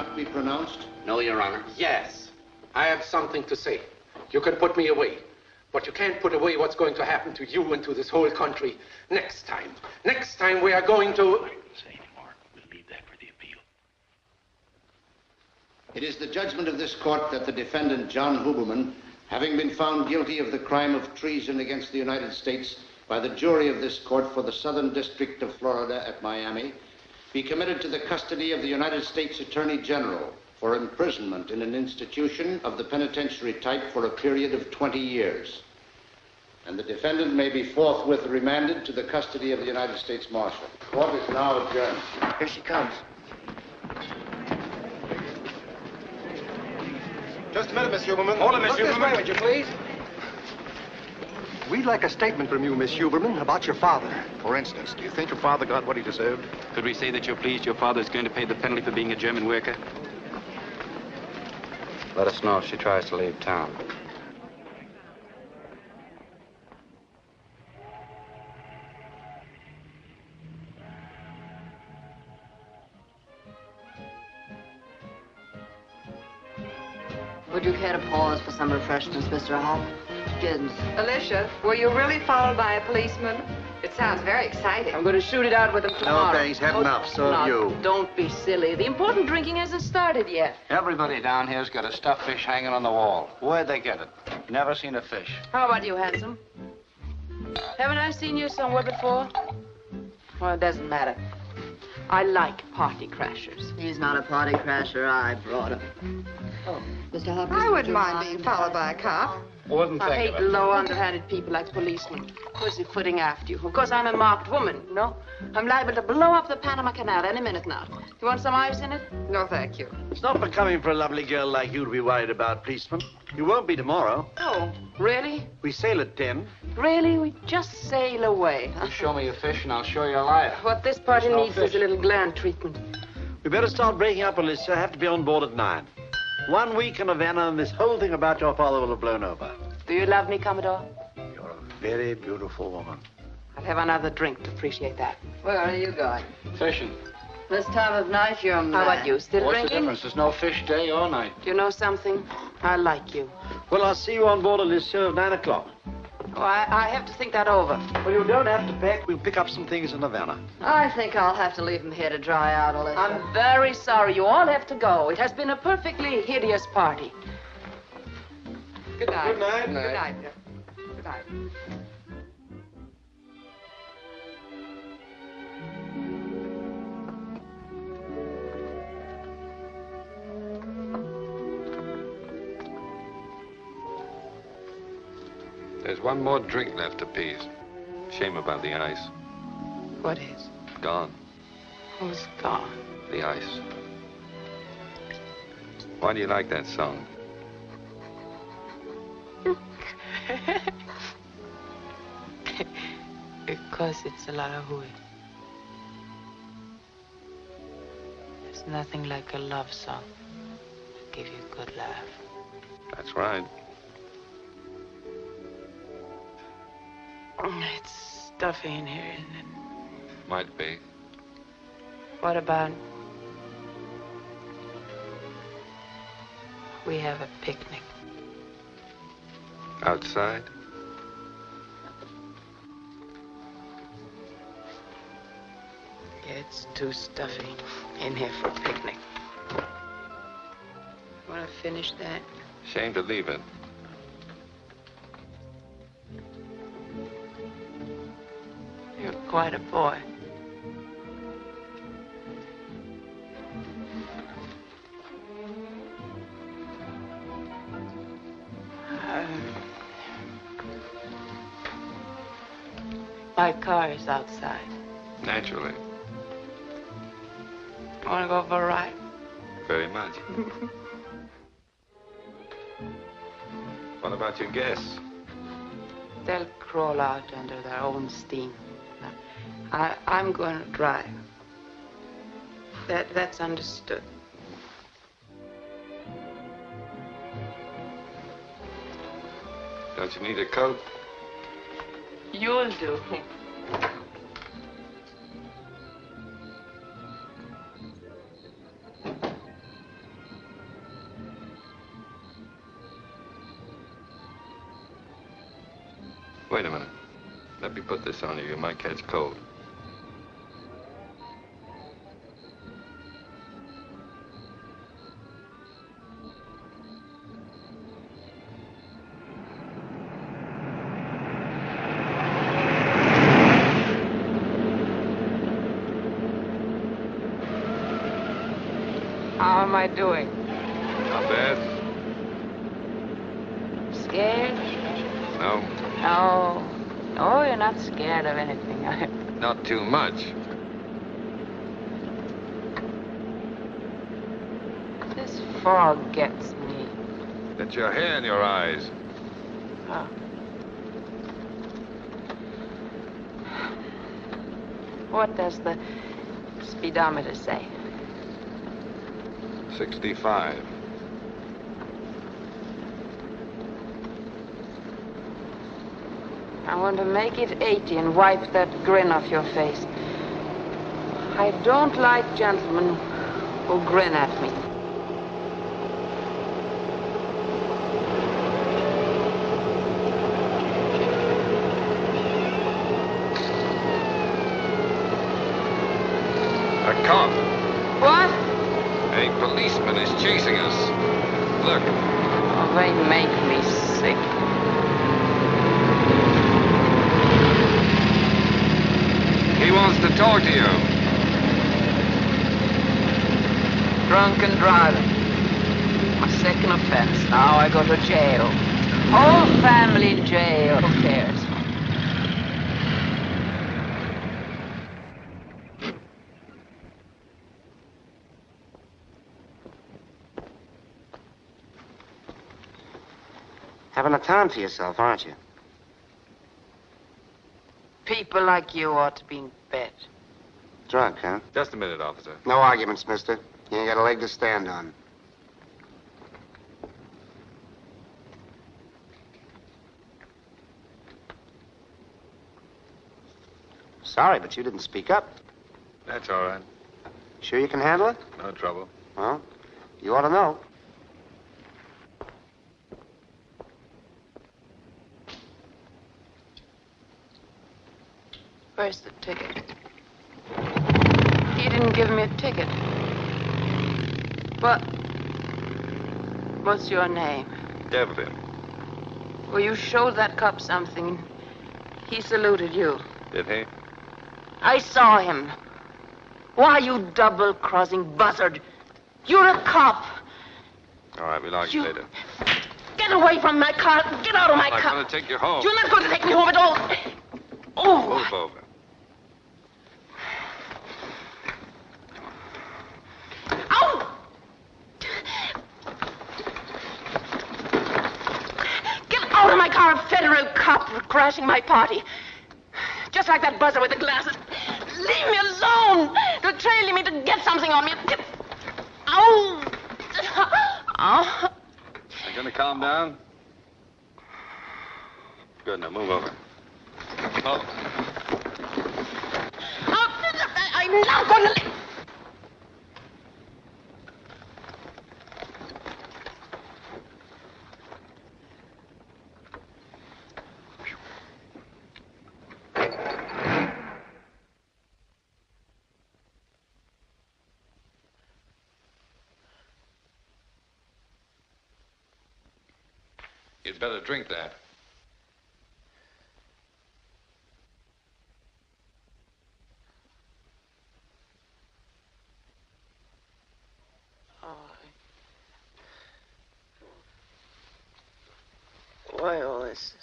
not be pronounced? No, Your Honor. Yes. I have something to say. You can put me away. But you can't put away what's going to happen to you and to this whole country next time. Next time we are going to... I won't say anymore. We'll leave that for the appeal. It is the judgment of this court that the defendant, John Huberman, having been found guilty of the crime of treason against the United States by the jury of this court for the Southern District of Florida at Miami, be committed to the custody of the United States Attorney General for imprisonment in an institution of the penitentiary type for a period of 20 years. And the defendant may be forthwith remanded to the custody of the United States Marshal. Court is now adjourned. Here she comes. Just a minute, Miss Huberman. Hold it, Miss Look this Huberman. way, would you please? We'd like a statement from you, Miss Huberman, about your father. For instance, do you think your father got what he deserved? Could we say that you're pleased your father is going to pay the penalty for being a German worker? Let us know if she tries to leave town. Would you care to pause for some refreshments, Mr. Hall? Kids. Alicia, were you really followed by a policeman? It sounds very exciting. I'm going to shoot it out with him tomorrow. No, thanks. Had enough. So have you. Don't be silly. The important drinking hasn't started yet. Everybody down here's got a stuffed fish hanging on the wall. Where'd they get it? Never seen a fish. How about you, handsome? Haven't I seen you somewhere before? Well, it doesn't matter. I like party crashers. He's not a party crasher. I brought him. Oh, Mr. Hopkins. I wouldn't mind being followed by a cop. I hate low, underhanded people like policemen. Pussyfooting after you. Of course, I'm a marked woman, you know? I'm liable to blow up the Panama Canal any minute now. You want some ice in it? No, thank you. It's not becoming for a lovely girl like you to be worried about policemen. You won't be tomorrow. Oh, really? We sail at 10. Really? We just sail away, huh? You show me a fish and I'll show you a liar. What this party There's no needs fish. is a little gland treatment. We better start breaking up, Alicia. I have to be on board at 9. 1 week in Havana and this whole thing about your father will have blown over. Do you love me, Commodore? You're a very beautiful woman. I'll have another drink to appreciate that. Where are you going? Fishing. This time of night, you're mad. How about you? Still What's the drinking? difference? There's no fish day or night. Do you know something? I like you. Well, I'll see you on board Alicia at 9 o'clock. Oh, I have to think that over. Well, you don't have to pack. We'll pick up some things in Havana. I think I'll have to leave him here to dry out, Alicia. I'm very sorry. You all have to go. It has been a perfectly hideous party. Good night. Good night. Good night. Good night. There's one more drink left, appease. Shame about the ice. What is? Gone. Who's gone? The ice. Why do you like that song? Because it's a lot of hooey. There's nothing like a love song to give you a good laugh. That's right. It's stuffy in here, isn't it? Might be. What about we have a picnic? Outside? It's too stuffy in here for a picnic. Want to finish that? Shame to leave it. You're quite a boy. My car is outside. Naturally. Want to go for a ride? Very much. What about your guests? They'll crawl out under their own steam. I'm going to drive. That's understood. Don't you need a coat? You'll do. Wait a minute. Let me put this on you. You might catch cold. How am I doing? Not bad. Scared? No, No. No, you're not scared of anything. not too much. This fog gets me. Get your hair in your eyes. Oh. What does the speedometer say? 65. I want to make it 80 and wipe that grin off your face. I don't like gentlemen who grin at me. A cop. What? A policeman is chasing us. Look. Oh, they make me sick. He wants to talk to you. Drunken driving. My second offense. Now I go to jail. Whole family in jail. Who cares? Having a time for yourself, aren't you? People like you ought to be in bed. Drunk, huh? Just a minute, officer. No arguments, mister. You ain't got a leg to stand on. Sorry, but you didn't speak up. That's all right. Sure you can handle it? No trouble. Well, you ought to know. Where's the ticket? He didn't give me a ticket. What's your name? Devlin. Well, you showed that cop something. He saluted you. Did he? I saw him. Why, you double-crossing buzzard. You're a cop. All right, we'll argue later. Get away from my car. Get out of my I'm car. going to take you home. You're not going to take me home at all. Oh. Move over. Ow! Get out of my car, a federal cop for crashing my party. Just like that buzzer with the glasses. Leave me alone. They're trailing me to get something on me. Ow! Ow! You going to calm down? Good, now move over. Oh. I'm not going to... You'd better drink that. Why all this?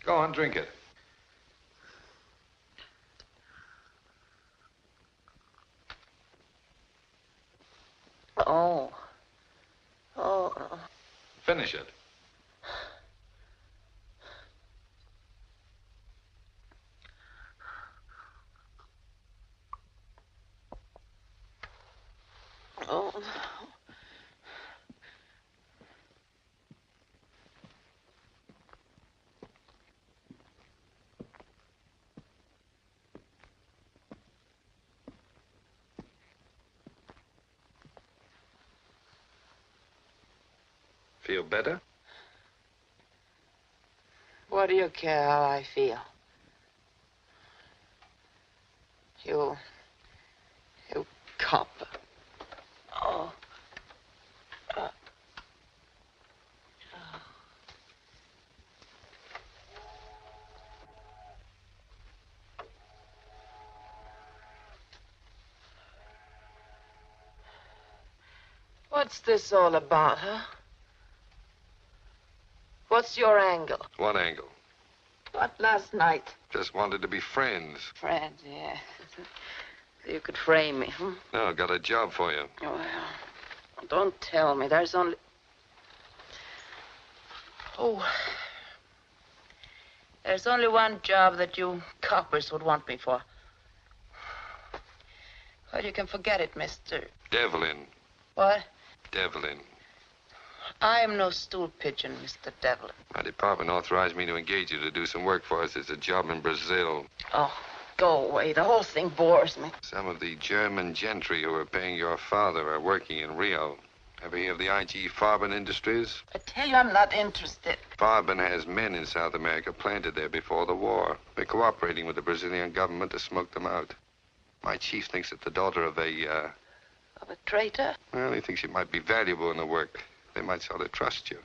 Go on, drink it. Oh. Finish it. Oh. Feel better? What do you care how I feel? You copper. Oh. What's this all about, huh? What's your angle? What angle? What, last night? Just wanted to be friends. Friends, yeah. So you could frame me, huh? No, got a job for you. Well, don't tell me. There's only... Oh. There's only one job that you coppers would want me for. Well, you can forget it, mister. Devlin. What? Devlin. I am no stool pigeon, Mr. Devlin. My department authorized me to engage you to do some work for us. It's a job in Brazil. Oh, go away. The whole thing bores me. Some of the German gentry who are paying your father are working in Rio. Ever hear of the IG Farben Industries? I tell you, I'm not interested. Farben has men in South America planted there before the war. They're cooperating with the Brazilian government to smoke them out. My chief thinks that the daughter of a, Of a traitor? Well, he thinks you might be valuable in the work. They might sort of trust you.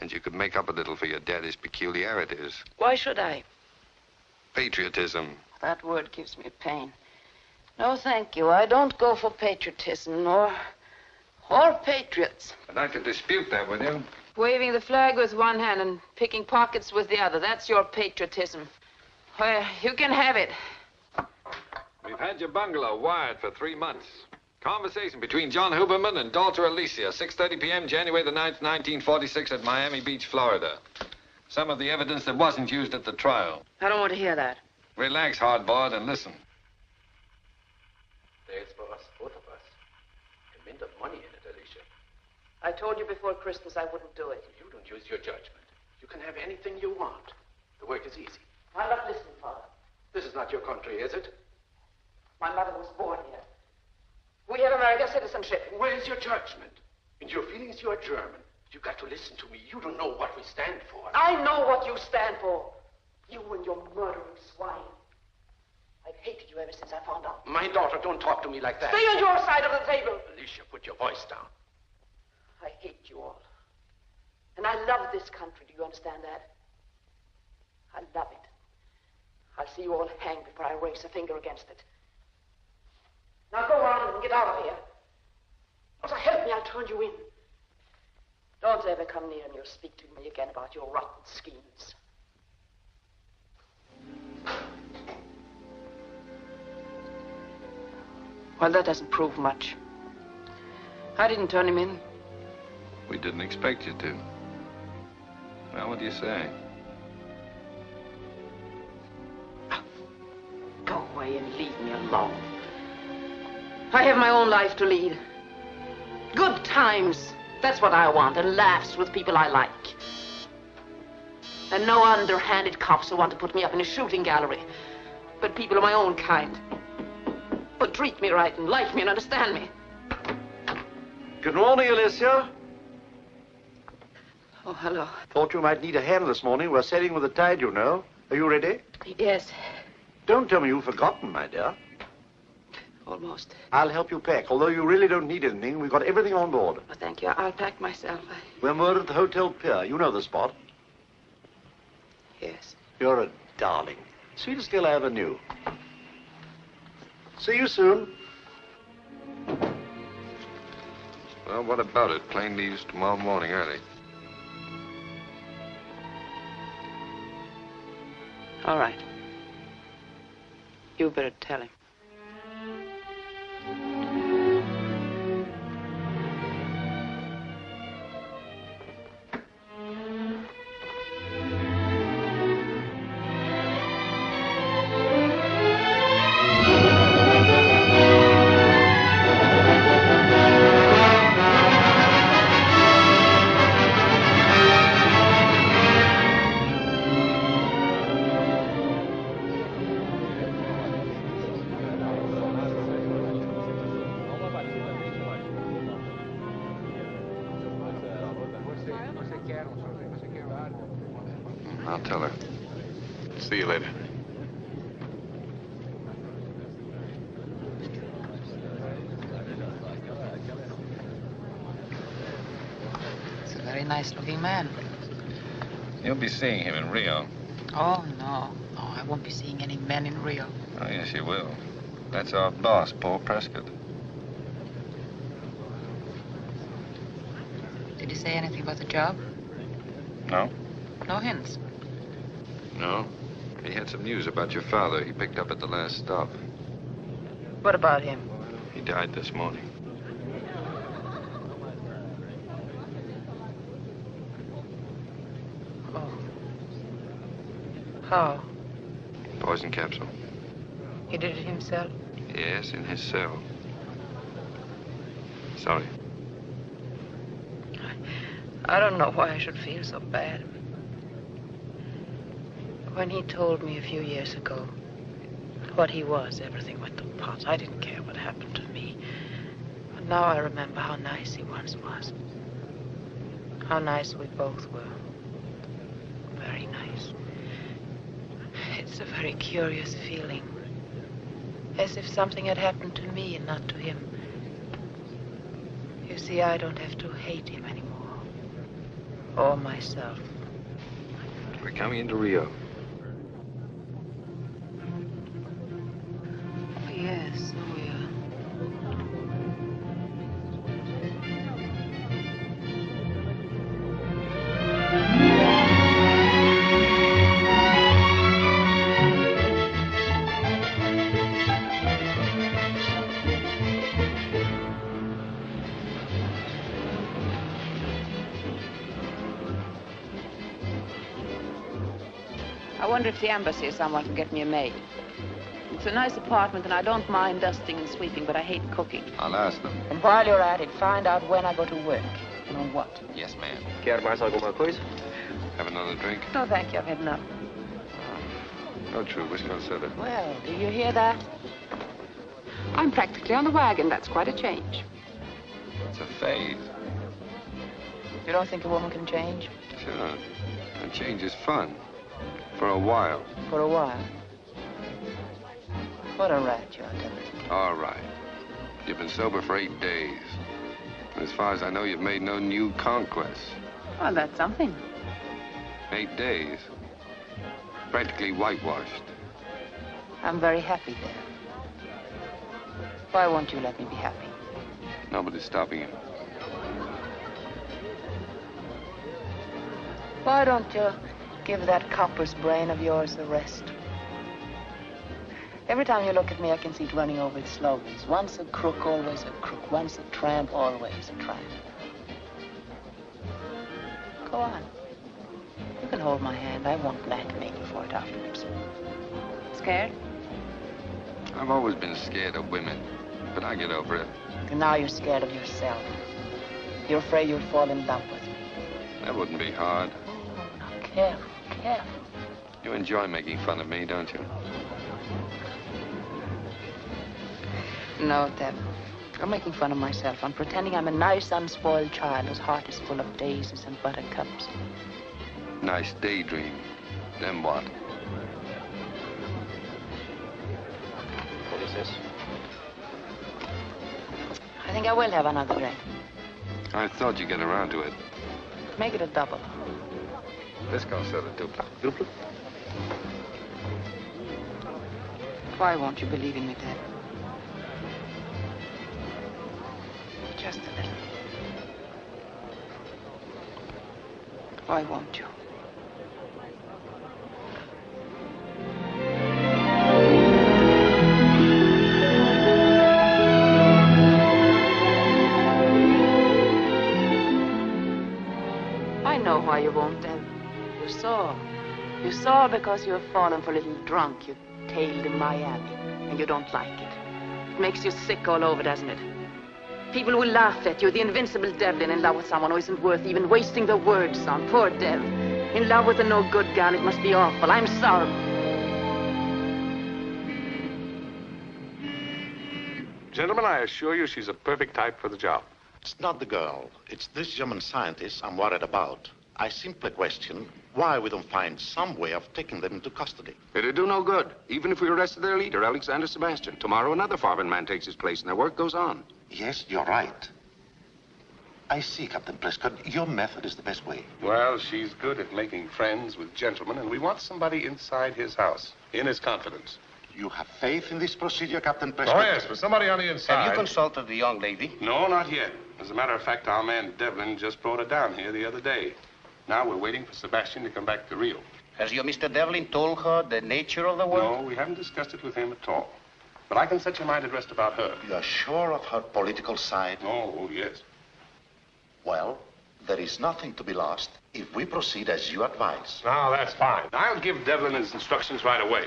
And you could make up a little for your daddy's peculiarities. Why should I? Patriotism. That word gives me pain. No, thank you. I don't go for patriotism, or patriots. I'd like to dispute that with you. Waving the flag with one hand and picking pockets with the other. That's your patriotism. Well, you can have it. We've had your bungalow wired for 3 months. Conversation between John Huberman and daughter Alicia, 6:30 p.m., January the 9th, 1946, at Miami Beach, Florida. Some of the evidence that wasn't used at the trial. I don't want to hear that. Relax, hardboiled, and listen. There's for us, both of us. A mint of money in it, Alicia. I told you before Christmas I wouldn't do it. You don't use your judgment. You can have anything you want. The work is easy. I'm not listening, Father. This is not your country, is it? My mother was born here. We have American citizenship. Where's your judgment? In your feelings, you are German. You've got to listen to me. You don't know what we stand for. I know what you stand for. You and your murdering swine. I've hated you ever since I found out. My daughter, don't talk to me like that. Stay on your side of the table. Alicia, put your voice down. I hate you all. And I love this country. Do you understand that? I love it. I'll see you all hanged before I raise a finger against it. Now go on and get out of here. So help me, I'll turn you in. Don't ever come near me or speak to me again about your rotten schemes. Well, that doesn't prove much. I didn't turn him in. We didn't expect you to. Well, what do you say? Go away and leave me alone. I have my own life to lead. Good times. That's what I want. And laughs with people I like. And no underhanded cops who want to put me up in a shooting gallery. But people of my own kind. Who treat me right and like me and understand me. Good morning, Alicia. Oh, hello. Thought you might need a hand this morning. We're sailing with the tide, you know. Are you ready? Yes. Don't tell me you've forgotten, my dear. Almost. I'll help you pack, although you really don't need anything. We've got everything on board. Oh, thank you. I'll pack myself. We're moored at the Hotel Pier. You know the spot. Yes. You're a darling. Sweetest girl I ever knew. See you soon. Well, what about it? Plane leaves tomorrow morning early. All right. You better tell him. I'll tell her. See you later. He's a very nice-looking man. You'll be seeing him in Rio. Oh, no. No, I won't be seeing any men in Rio. Oh, yes, you will. That's our boss, Paul Prescott. Did he say anything about the job? No? No hints. No. He had some news about your father he picked up at the last stop. What about him? He died this morning. Oh. How? Poison capsule. He did it himself? Yes, in his cell. Sorry. I don't know why I should feel so bad. When he told me a few years ago what he was, everything went to pot. I didn't care what happened to me. But now I remember how nice he once was. How nice we both were. Very nice. It's a very curious feeling. As if something had happened to me and not to him. You see, I don't have to hate him anymore. Or myself. We're coming into Rio. Oh, yes, oh, yeah. I wonder if the embassy or someone can get me a maid. It's a nice apartment, and I don't mind dusting and sweeping, but I hate cooking. I'll ask them. And while you're at it, find out when I go to work and on what. Yes, ma'am. Quer mais alguma coisa? Have another drink? No, thank you. I've had enough. No, true. Whiskey on soda. Well, do you hear that? I'm practically on the wagon. That's quite a change. It's a phase. You don't think a woman can change? Sure. And change is fun. For a while. For a while. What a rat you are, Deborah. All right. You've been sober for 8 days. And as far as I know, you've made no new conquests. Well, that's something. 8 days. Practically whitewashed. I'm very happy there. Why won't you let me be happy? Nobody's stopping you. Why don't you give that copper's brain of yours a rest? Every time you look at me, I can see it running over its slogans. Once a crook, always a crook. Once a tramp, always a tramp. Go on. You can hold my hand. I won't blackmail you for it afterwards. Scared? I've always been scared of women, but I get over it. And now you're scared of yourself. You're afraid you'll fall in love with me. That wouldn't be hard. Oh, now, careful, careful. You enjoy making fun of me, don't you? No, Deb. I'm making fun of myself. I'm pretending I'm a nice, unspoiled child whose heart is full of daisies and buttercups. Nice daydream. Then what? What is this? I think I will have another drink. I thought you'd get around to it. Make it a double. Whiskey on soda, dupla. Duplo? Why won't you believe in me, Deb? Just a little. Why won't you? I know why you won't, Deb. You saw. You saw because you've fallen for a little drunk you tailed in Miami, and you don't like it. It makes you sick all over, doesn't it? People will laugh at you, the invincible Devlin in love with someone who isn't worth even wasting the words on. Poor Dev. In love with a no-good gal, it must be awful. I'm sorry. Gentlemen, I assure you she's a perfect type for the job. It's not the girl. It's this German scientist I'm worried about. I simply question why we don't find some way of taking them into custody. It'd do no good, even if we arrested their leader, Alexander Sebastian. Tomorrow, another foreign man takes his place, and their work goes on. Yes, you're right. I see, Captain Prescott. Your method is the best way. Well, she's good at making friends with gentlemen, and we want somebody inside his house, in his confidence. You have faith in this procedure, Captain Prescott? Oh, yes, with somebody on the inside. Have you consulted the young lady? No, not yet. As a matter of fact, our man Devlin just brought her down here the other day. Now we're waiting for Sebastian to come back to Rio. Has your Mr. Devlin told her the nature of the work? No, we haven't discussed it with him at all. But I can set your mind at rest about her. You are sure of her political side? Oh, yes. Well, there is nothing to be lost if we proceed as you advise. Now, that's fine. I'll give Devlin his instructions right away.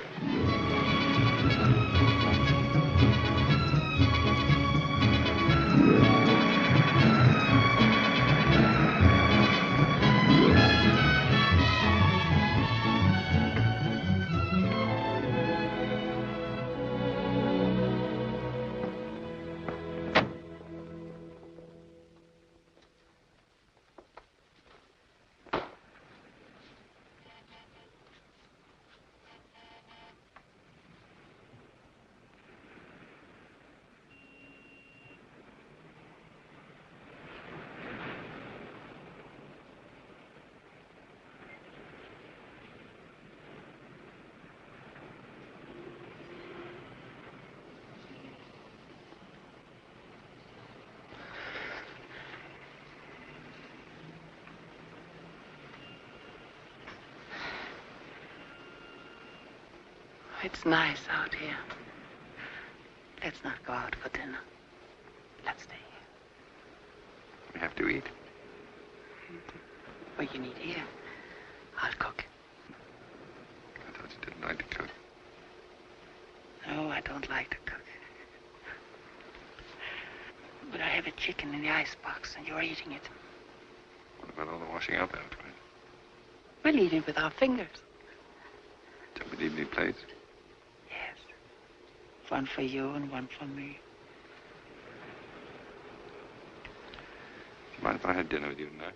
It's nice out here. Let's not go out for dinner. Let's stay here. We have to eat. What you need here, I'll cook. I thought you didn't like to cook. No, I don't like to cook. But I have a chicken in the icebox, and you're eating it. What about all the washing up afterwards? We'll eat it with our fingers. Don't we leave any plates? Yes. One for you and one for me. Do you mind if I had dinner with you tonight?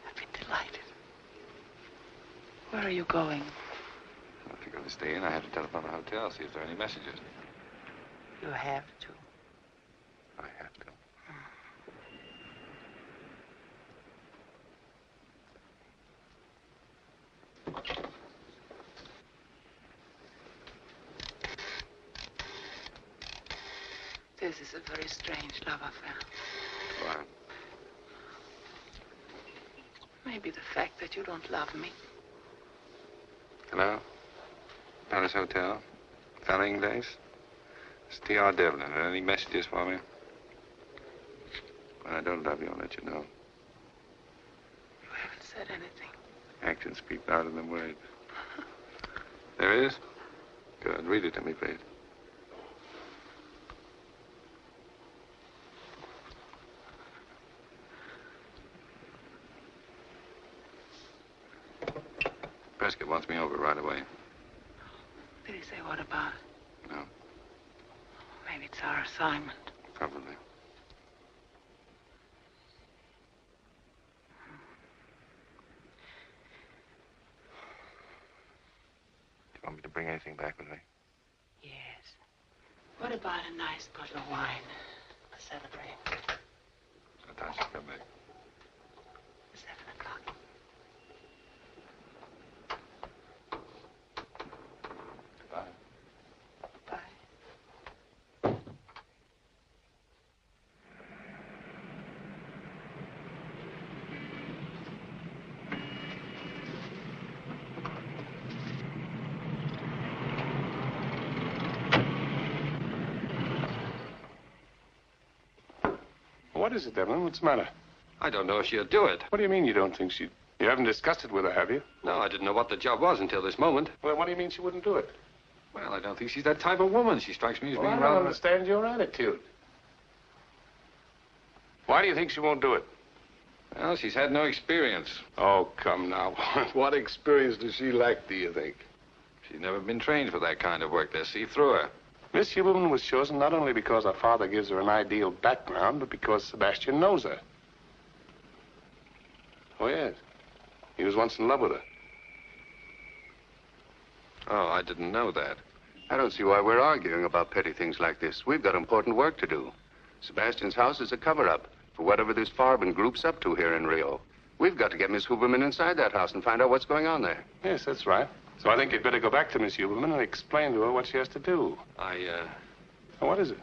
I'd be delighted. Where are you going? If you're going to stay in, I have to telephone the hotel, see if there are any messages. You have to. I have to. This is a very strange love affair. Why? Maybe the fact that you don't love me. Hello? Palace Hotel? Felling Days? It's T.R. Devlin. Any messages for me? When I don't love you, I'll let you know. You haven't said anything. Actions speak louder than words. There is? Good. Read it to me, please. Prescott wants me over right away. Did he say what about it? No. Maybe it's our assignment. Probably. Do you want me to bring anything back with me? Yes. What about a nice bottle of wine to celebrate? What time should I come back? 7 o'clock. Goodbye. Bye. What is it, Devlin? What's the matter? I don't know if she'll do it. What do you mean you don't think she... You haven't discussed it with her, have you? No, I didn't know what the job was until this moment. Well, what do you mean she wouldn't do it? Well, I don't think she's that type of woman. She strikes me as Well, I being don't rather... understand your attitude. Why do you think she won't do it? Well, she's had no experience. Oh, come now. What experience does she lack, do you think? She's never been trained for that kind of work. They'll see through her. Miss Huberman was chosen not only because her father gives her an ideal background, but because Sebastian knows her. Oh, yes. He was once in love with her. Oh, I didn't know that. I don't see why we're arguing about petty things like this. We've got important work to do. Sebastian's house is a cover-up for whatever this Farben group's up to here in Rio. We've got to get Miss Huberman inside that house and find out what's going on there. Yes, that's right. So I think you'd better go back to Miss Huberman and explain to her what she has to do. What is it?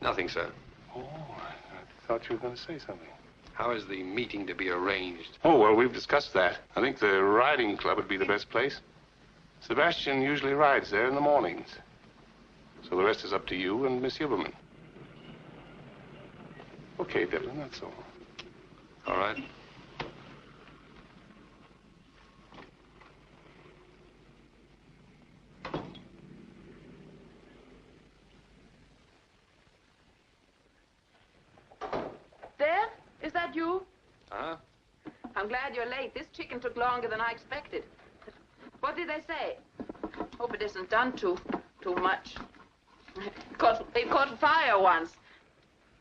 Nothing, sir. Oh, I thought you were going to say something. How is the meeting to be arranged? Oh, well, we've discussed that. I think the riding club would be the best place. Sebastian usually rides there in the mornings. So the rest is up to you and Miss Huberman. Okay, Devlin, that's all. All right. There? Is that you? Uh-huh. I'm glad you're late. This chicken took longer than I expected. What did they say? Hope it isn't done too much. It caught fire once.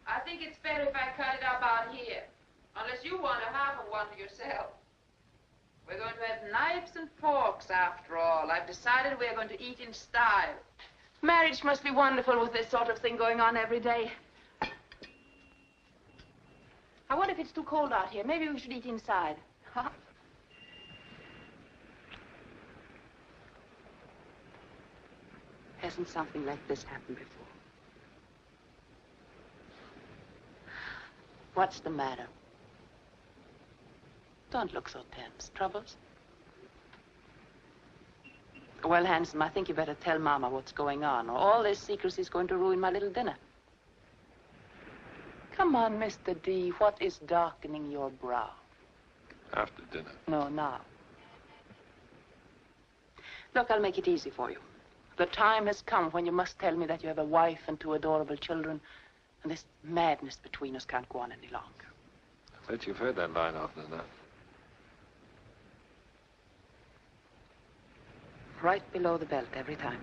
I think it's better if I cut it up out here. Unless you want a half of one for yourself. We're going to have knives and forks after all. I've decided we're going to eat in style. Marriage must be wonderful with this sort of thing going on every day. I wonder if it's too cold out here. Maybe we should eat inside. Huh? Hasn't something like this happened before? What's the matter? Don't look so tense. Troubles? Well, handsome, I think you better tell Mama what's going on, or all this secrecy is going to ruin my little dinner. Come on, Mr. D. What is darkening your brow? After dinner. No, now. Look, I'll make it easy for you. The time has come when you must tell me that you have a wife and 2 adorable children, and this madness between us can't go on any longer. I bet you've heard that line often enough. Right below the belt every time.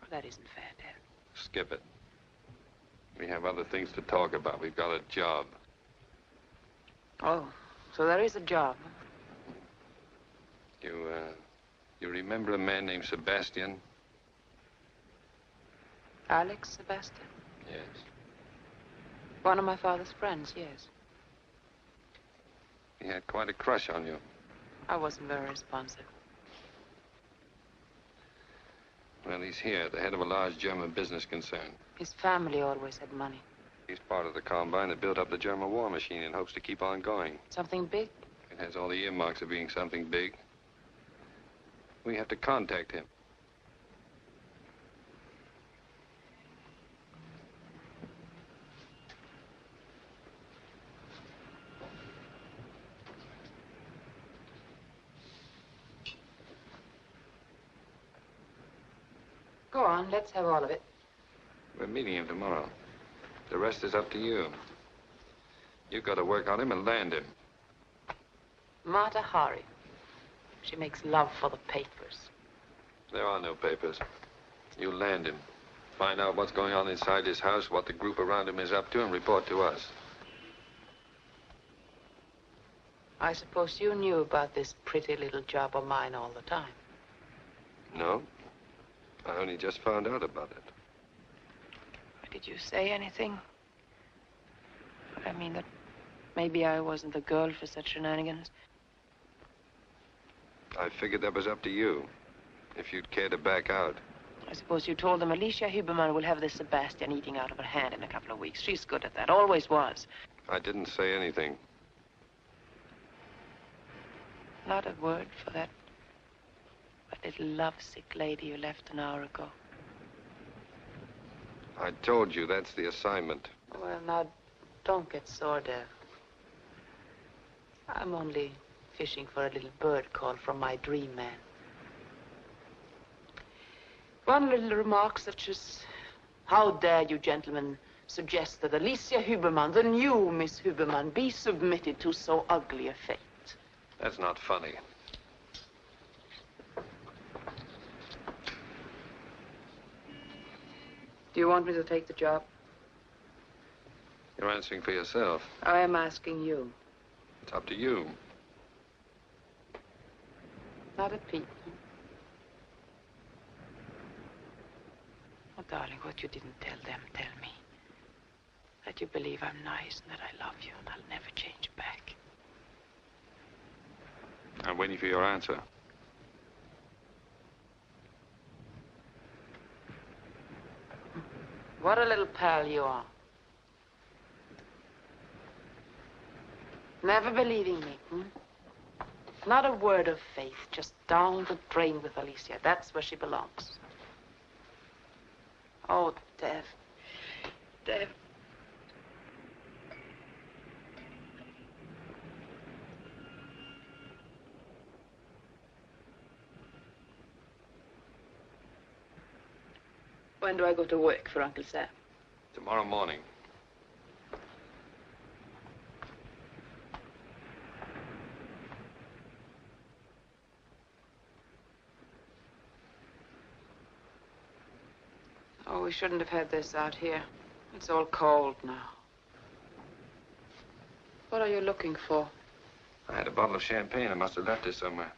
Well, that isn't fair, Dad. Skip it. We have other things to talk about. We've got a job. Oh, so there is a job. You remember a man named Sebastian? Alex Sebastian? Yes. One of my father's friends, yes. He had quite a crush on you. I wasn't very responsive. Well, he's here, the head of a large German business concern. His family always had money. He's part of the combine that built up the German war machine and hopes to keep on going. Something big? It has all the earmarks of being something big. We have to contact him. Go on, let's have all of it. We're meeting him tomorrow. The rest is up to you. You've got to work on him and land him. Mata Hari. She makes love for the papers. There are no papers. You land him. Find out what's going on inside his house, what the group around him is up to, and report to us. I suppose you knew about this pretty little job of mine all the time. No. I only just found out about it. Did you say anything? I mean, that maybe I wasn't the girl for such shenanigans. I figured that was up to you, if you'd care to back out. I suppose you told them Alicia Huberman will have this Sebastian eating out of her hand in a couple of weeks. She's good at that, always was. I didn't say anything. Not a word for that little lovesick lady you left an hour ago. I told you that's the assignment. Well, now, don't get sore, Dev. I'm only fishing for a little bird call from my dream man. One little remark such as, how dare you gentlemen suggest that Alicia Huberman, the new Miss Huberman, be submitted to so ugly a fate? That's not funny. Do you want me to take the job? You're answering for yourself. I am asking you. It's up to you. Not a peep. Oh, darling, what you didn't tell them, tell me. That you believe I'm nice and that I love you and I'll never change back. I'm waiting for your answer. What a little pal you are. Never believing me, hmm? Not a word of faith, just down the drain with Alicia. That's where she belongs. Oh, Dev. Dev. When do I go to work for Uncle Sam? Tomorrow morning. Oh, we shouldn't have had this out here. It's all cold now. What are you looking for? I had a bottle of champagne. I must have left it somewhere.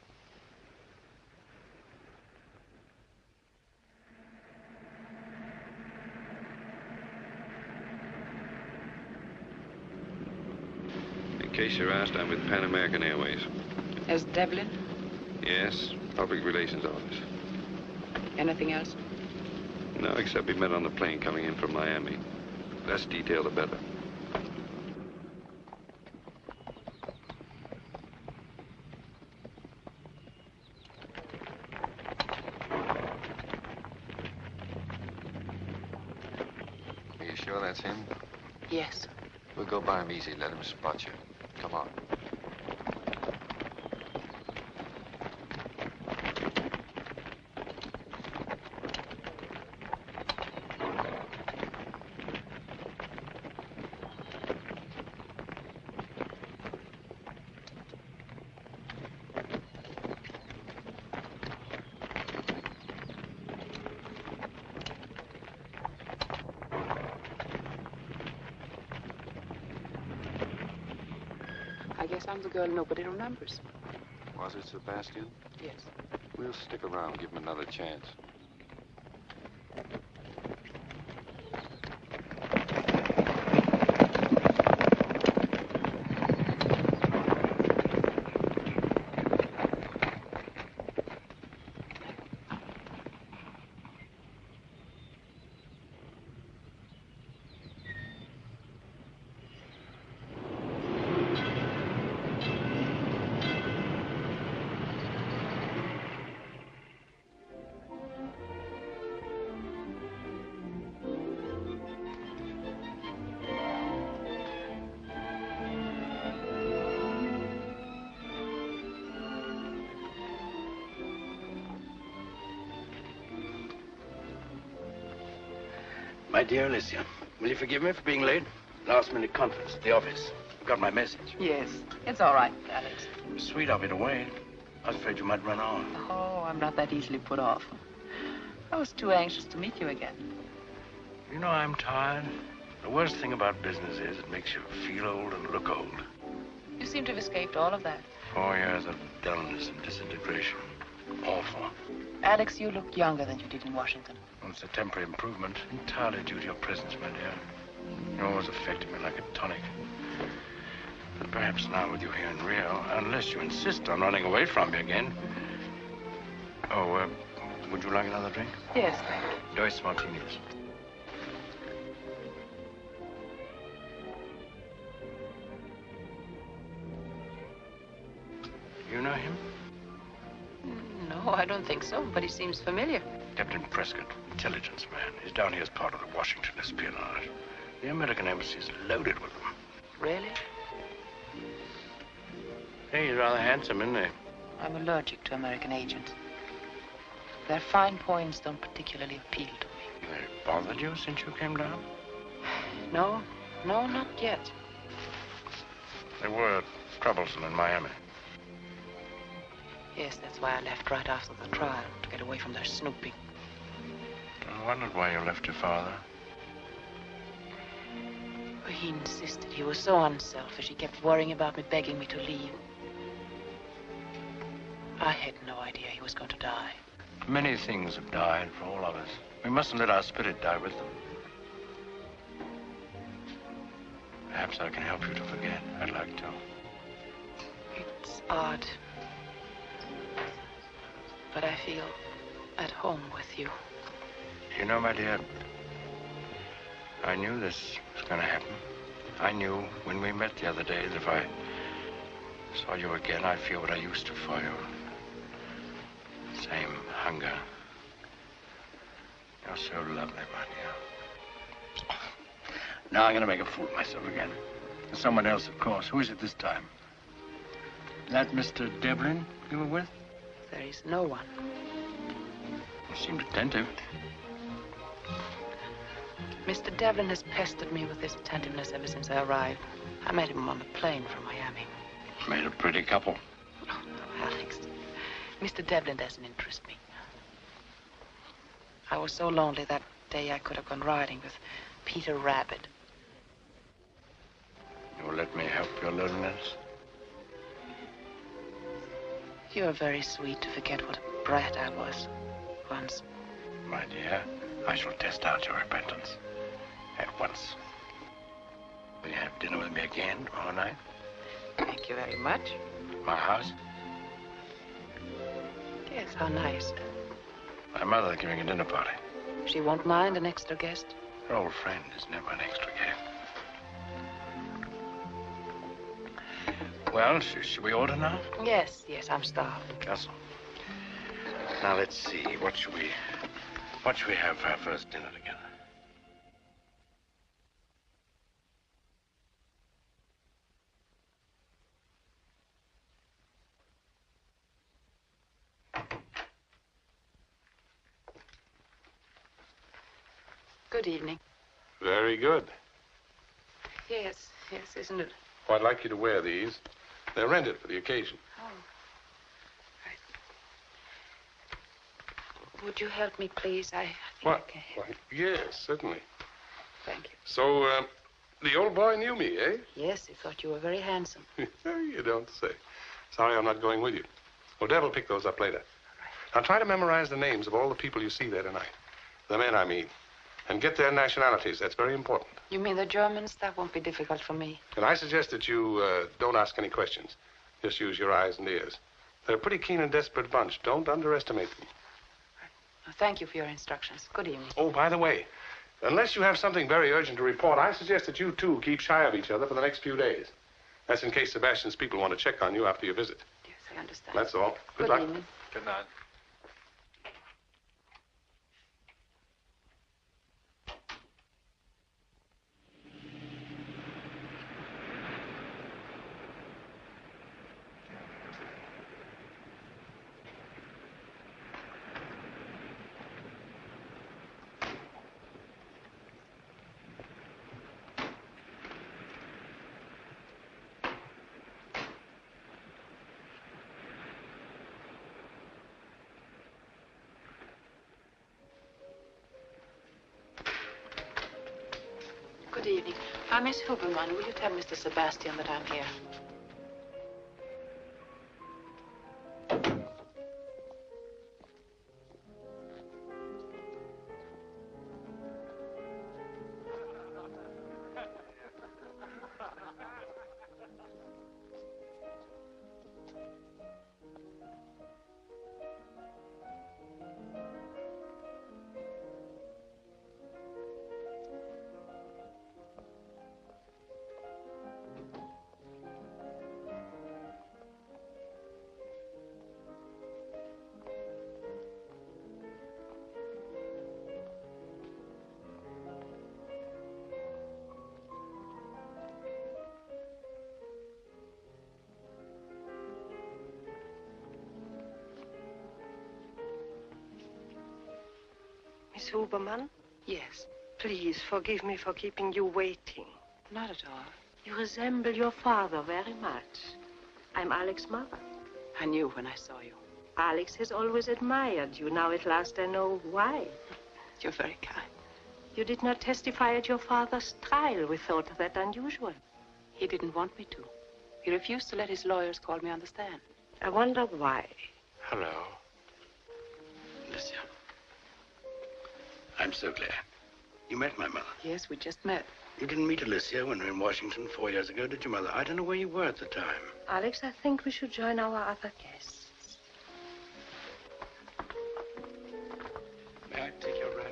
In case you're asked, I'm with Pan American Airways. As Devlin? Yes, public relations office. Anything else? No, except we met on the plane coming in from Miami. Less detail, the better. Are you sure that's him? Yes. We'll go by him easy. Let him spot you. Come on. I guess I'm the girl nobody remembers. Was it Sebastian? Yes. We'll stick around, give him another chance. My dear Alicia, will you forgive me for being late? Last-minute conference at the office. Got my message. Yes. It's all right, Alex. It was sweet of you to wait. I was afraid you might run off. Oh, I'm not that easily put off. I was too anxious to meet you again. You know, I'm tired. The worst thing about business is it makes you feel old and look old. You seem to have escaped all of that. 4 years of dullness and disintegration. Awful. Alex, you look younger than you did in Washington. It's a temporary improvement, entirely due to your presence, my dear. You always affected me like a tonic. But perhaps now with you here in Rio, unless you insist on running away from me again. Oh, would you like another drink? Yes, thank you. Dos martinis. You know him? No, I don't think so, but he seems familiar. Captain Prescott, intelligence man. He's down here as part of the Washington espionage. The American embassy is loaded with them. Really? Hey, he's rather handsome, isn't he? I'm allergic to American agents. Their fine points don't particularly appeal to me. They bothered you since you came down? No, not yet. They were troublesome in Miami. Yes, that's why I left right after the trial, to get away from their snooping. I wondered why you left your father. But he insisted. He was so unselfish. He kept worrying about me, begging me to leave. I had no idea he was going to die. Many things have died for all of us. We mustn't let our spirit die with them. Perhaps I can help you to forget. I'd like to. It's odd. But I feel at home with you. You know, my dear, I knew this was going to happen. I knew when we met the other day that if I saw you again, I'd feel what I used to for you. Same hunger. You're so lovely, my dear. Now I'm going to make a fool of myself again. Someone else, of course. Who is it this time? That Mr. Devlin you were with? There is no one. You seemed attentive. Mr. Devlin has pestered me with this attentiveness ever since I arrived. I met him on the plane from Miami. Made a pretty couple. Oh, no, Alex. Mr. Devlin doesn't interest me. I was so lonely that day I could have gone riding with Peter Rabbit. You'll let me help your loneliness? You're very sweet to forget what a brat I was once. My dear, I shall test out your repentance at once. Will you have dinner with me again tomorrow night? Thank you very much. My house? Yes, how nice. My mother's giving a dinner party. She won't mind an extra guest? Her old friend is never an extra guest. Well, should we order now? Yes, I'm starved. Castle. Now, let's see. What should we have for our first dinner together? Good evening. Very good. Yes, isn't it? Oh, I'd like you to wear these. They're rented for the occasion. Oh. Right. Would you help me, please? I think What? I can. Why, yes, certainly. Thank you. So, the old boy knew me, eh? Yes, he thought you were very handsome. You don't say. Sorry I'm not going with you. Well, Deb will pick those up later. Right. Now, try to memorize the names of all the people you see there tonight. The men, I mean. And get their nationalities. That's very important. You mean the Germans? That won't be difficult for me. And I suggest that you don't ask any questions. Just use your eyes and ears. They're a pretty keen and desperate bunch. Don't underestimate them. Well, thank you for your instructions. Good evening. Oh, by the way, unless you have something very urgent to report, I suggest that you two keep shy of each other for the next few days. That's in case Sebastian's people want to check on you after your visit. Yes, I understand. That's all. Good luck. Evening. Good night. Good evening. I'm Miss Huberman. Will you tell Mr. Sebastian that I'm here? Miss Huberman? Yes. Please forgive me for keeping you waiting. Not at all. You resemble your father very much. I'm Alex's mother. I knew when I saw you. Alex has always admired you. Now at last I know why. You're very kind. You did not testify at your father's trial. We thought that unusual. He didn't want me to. He refused to let his lawyers call me on the stand. I wonder why. Hello. Alicia. I'm so glad. You met my mother. Yes, we just met. You didn't meet Alicia when we were in Washington 4 years ago, did you, Mother? I don't know where you were at the time. Alex, I think we should join our other guests. May I take your ride?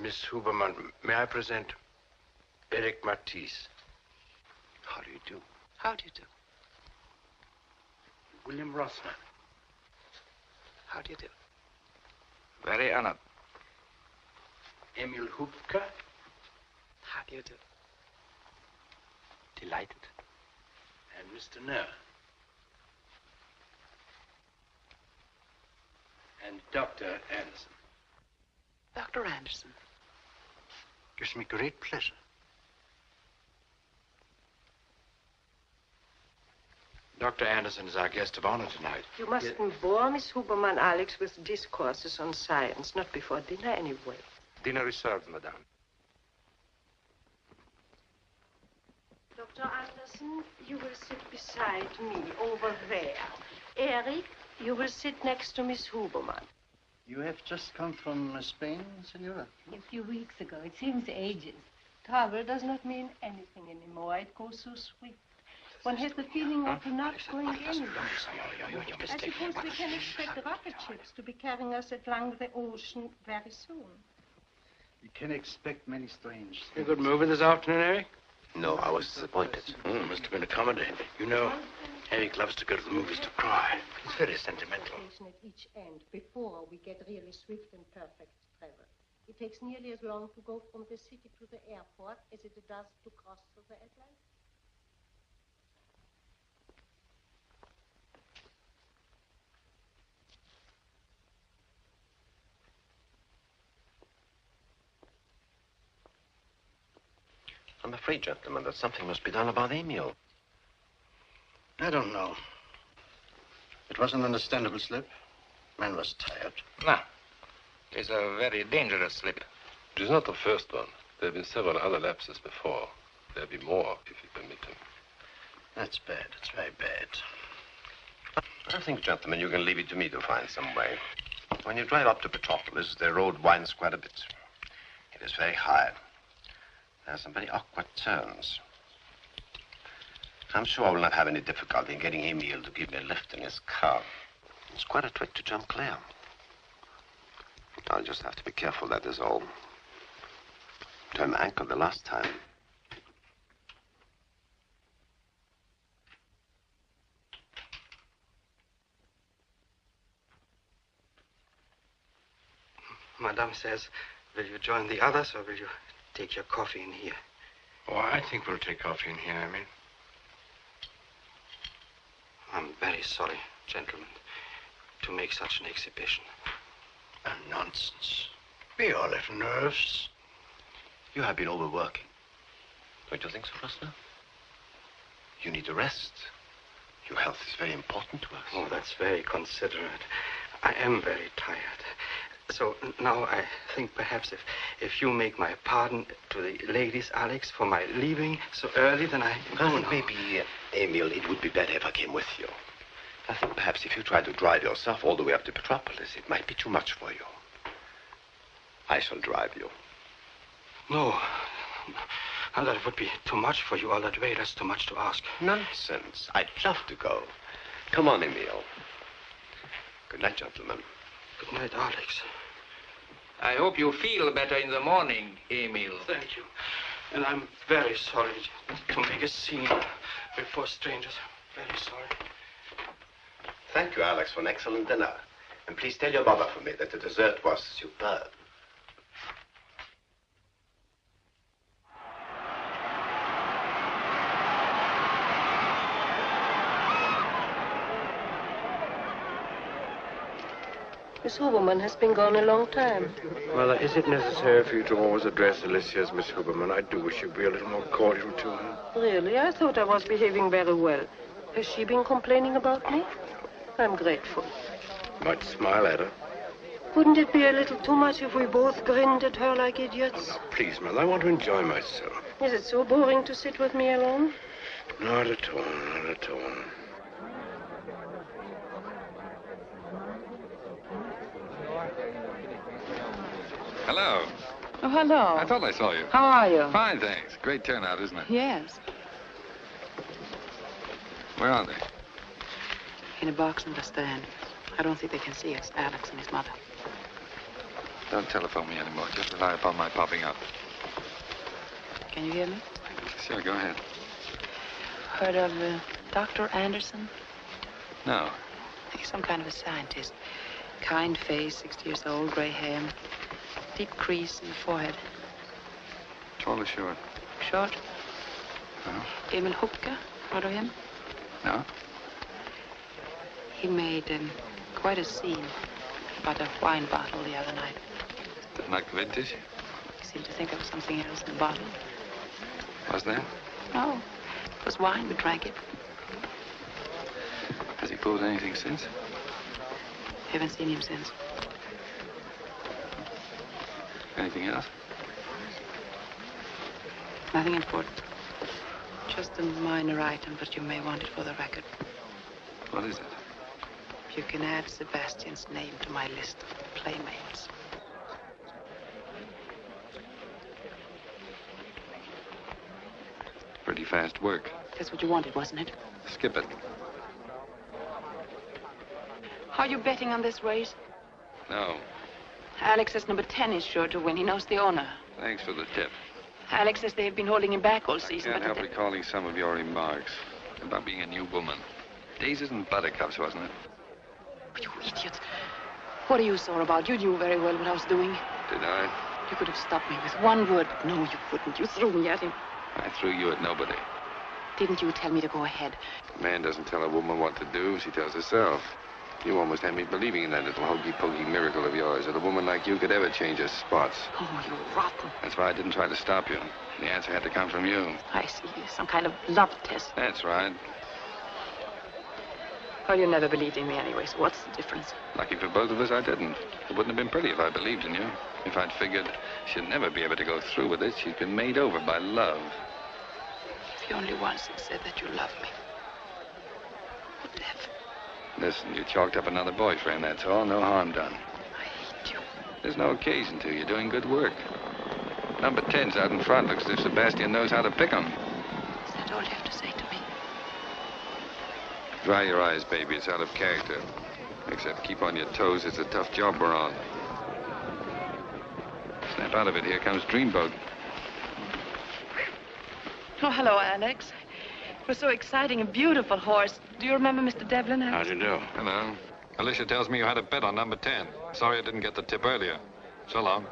Miss Huberman, may I present Eric Matisse? How do you do? How do you do? William Rossner. How do you do? Very honored. Emil Hupka. How do you do? Delighted. And Mr. Nair. And Dr. Anderson. Dr. Anderson. Gives me great pleasure. Dr. Anderson is our guest of honor tonight. You mustn't bore Miss Huberman, Alex, with discourses on science. Not before dinner, anyway. Dinner is served, madame. Dr. Anderson, you will sit beside me over there. Eric, you will sit next to Miss Huberman. You have just come from Spain, Senora? A few weeks ago. It seems ages. Travel does not mean anything anymore. It goes so swift. One has the feeling of not going anywhere. I suppose we can expect rocket ships to be carrying us along the ocean very soon. You can expect many strange A good movie this afternoon, Eric? No, I was disappointed. Must have been a comedy. You know, Eric loves to go to the movies to cry. He's very sentimental. At each end before we get really swift and perfect travel. It takes nearly as long to go from the city to the airport as it does to cross the Atlantic. I'm afraid, gentlemen, that something must be done about Emil. I don't know. It was an understandable slip. Man was tired. No. It's a very dangerous slip. It is not the first one. There have been several other lapses before. There'll be more, if you permit him. That's bad. It's very bad. I think, gentlemen, you can leave it to me to find some way. When you drive up to Petropolis, the road winds quite a bit. It is very high. There are some very awkward turns. I'm sure I will not have any difficulty in getting Emil to give me a lift in his car. It's quite a trick to jump clear. I'll just have to be careful, that is all. Turned my ankle the last time. Madame says, will you join the others or will you take your coffee in here? Oh, I think we'll take coffee in here, I mean. I'm very sorry, gentlemen, to make such an exhibition. Nonsense. We all have nerves. You have been overworking. Don't you think so, Rosner? You need a rest. Your health is very important to us. Oh, that's very considerate. I am very tired. So now I think perhaps if you make my pardon to the ladies, Alex, for my leaving so early, then I go now. Maybe, Emil, it would be better if I came with you. I think perhaps if you tried to drive yourself all the way up to Petropolis, it might be too much for you. I shall drive you. No. And that would be too much for you all that way. That's too much to ask. Nonsense. I'd love to go. Come on, Emil. Good night, gentlemen. Good night, Alex. I hope you feel better in the morning, Emil. Thank you. And I'm very sorry to make a scene before strangers. Very sorry. Thank you, Alex, for an excellent dinner. And please tell your mother for me that the dessert was superb. Miss Huberman has been gone a long time. Mother, is it necessary for you to always address Alicia as Miss Huberman? I do wish you'd be a little more cordial to her. Really? I thought I was behaving very well. Has she been complaining about me? I'm grateful. Might smile at her. Wouldn't it be a little too much if we both grinned at her like idiots? Oh, please, Mother, I want to enjoy myself. Is it so boring to sit with me alone? Not at all, not at all. Hello. Oh, hello. I thought I saw you. How are you? Fine, thanks. Great turnout, isn't it? Yes. Where are they? In a box in the stand. I don't think they can see us, Alex and his mother. Don't telephone me anymore. Just rely upon my popping up. Can you hear me? Sure, go ahead. Heard of Dr. Anderson? No. He's some kind of a scientist. Kind face, 60 years old, gray hair. Deep crease in the forehead. Tall or short? Short. Uh-huh. Emil Hupke. Heard of him? No. He made quite a scene about a wine bottle the other night. Didn't like the vintage? He seemed to think there was something else in the bottle. Was there? No. It was wine. We drank it. Has he pulled anything since? Haven't seen him since. Anything else? Nothing important. Just a minor item, but you may want it for the record. What is it? You can add Sebastian's name to my list of playmates. Pretty fast work. That's what you wanted, wasn't it? Skip it. Are you betting on this race? No. Alex says number 10 is sure to win. He knows the owner. Thanks for the tip. Alex says they've been holding him back all season. Can't help recalling some of your remarks about being a new woman. Daisies and buttercups, wasn't it? You idiot. What are you sore about? You knew very well what I was doing. Did I? You could have stopped me with one word. No, you couldn't. You threw me at him. I threw you at nobody. Didn't you tell me to go ahead? A man doesn't tell a woman what to do. She tells herself. You almost had me believing in that little hokey-pokey miracle of yours, that a woman like you could ever change her spots. Oh, you're rotten. That's why I didn't try to stop you. The answer had to come from you. I see. Some kind of love test. That's right. Oh, you never believed in me anyway, so what's the difference? Lucky for both of us, I didn't. It wouldn't have been pretty if I believed in you. If I'd figured she'd never be able to go through with it, she'd been made over by love. If you only once had said that you loved me. What the heck? Listen, you chalked up another boyfriend, that's all. No harm done. I hate you. There's no occasion to. You're doing good work. Number 10's out in front. Looks as if Sebastian knows how to pick 'em. Is that all you have to say to me? Dry your eyes, baby. It's out of character. Except keep on your toes. It's a tough job we're on. Snap out of it. Here comes Dreamboat. Oh, hello, Alex. It was so exciting. A beautiful horse. Do you remember Mr. Devlin? How do you do? Hello. Alicia tells me you had a bet on number 10. Sorry I didn't get the tip earlier. So long.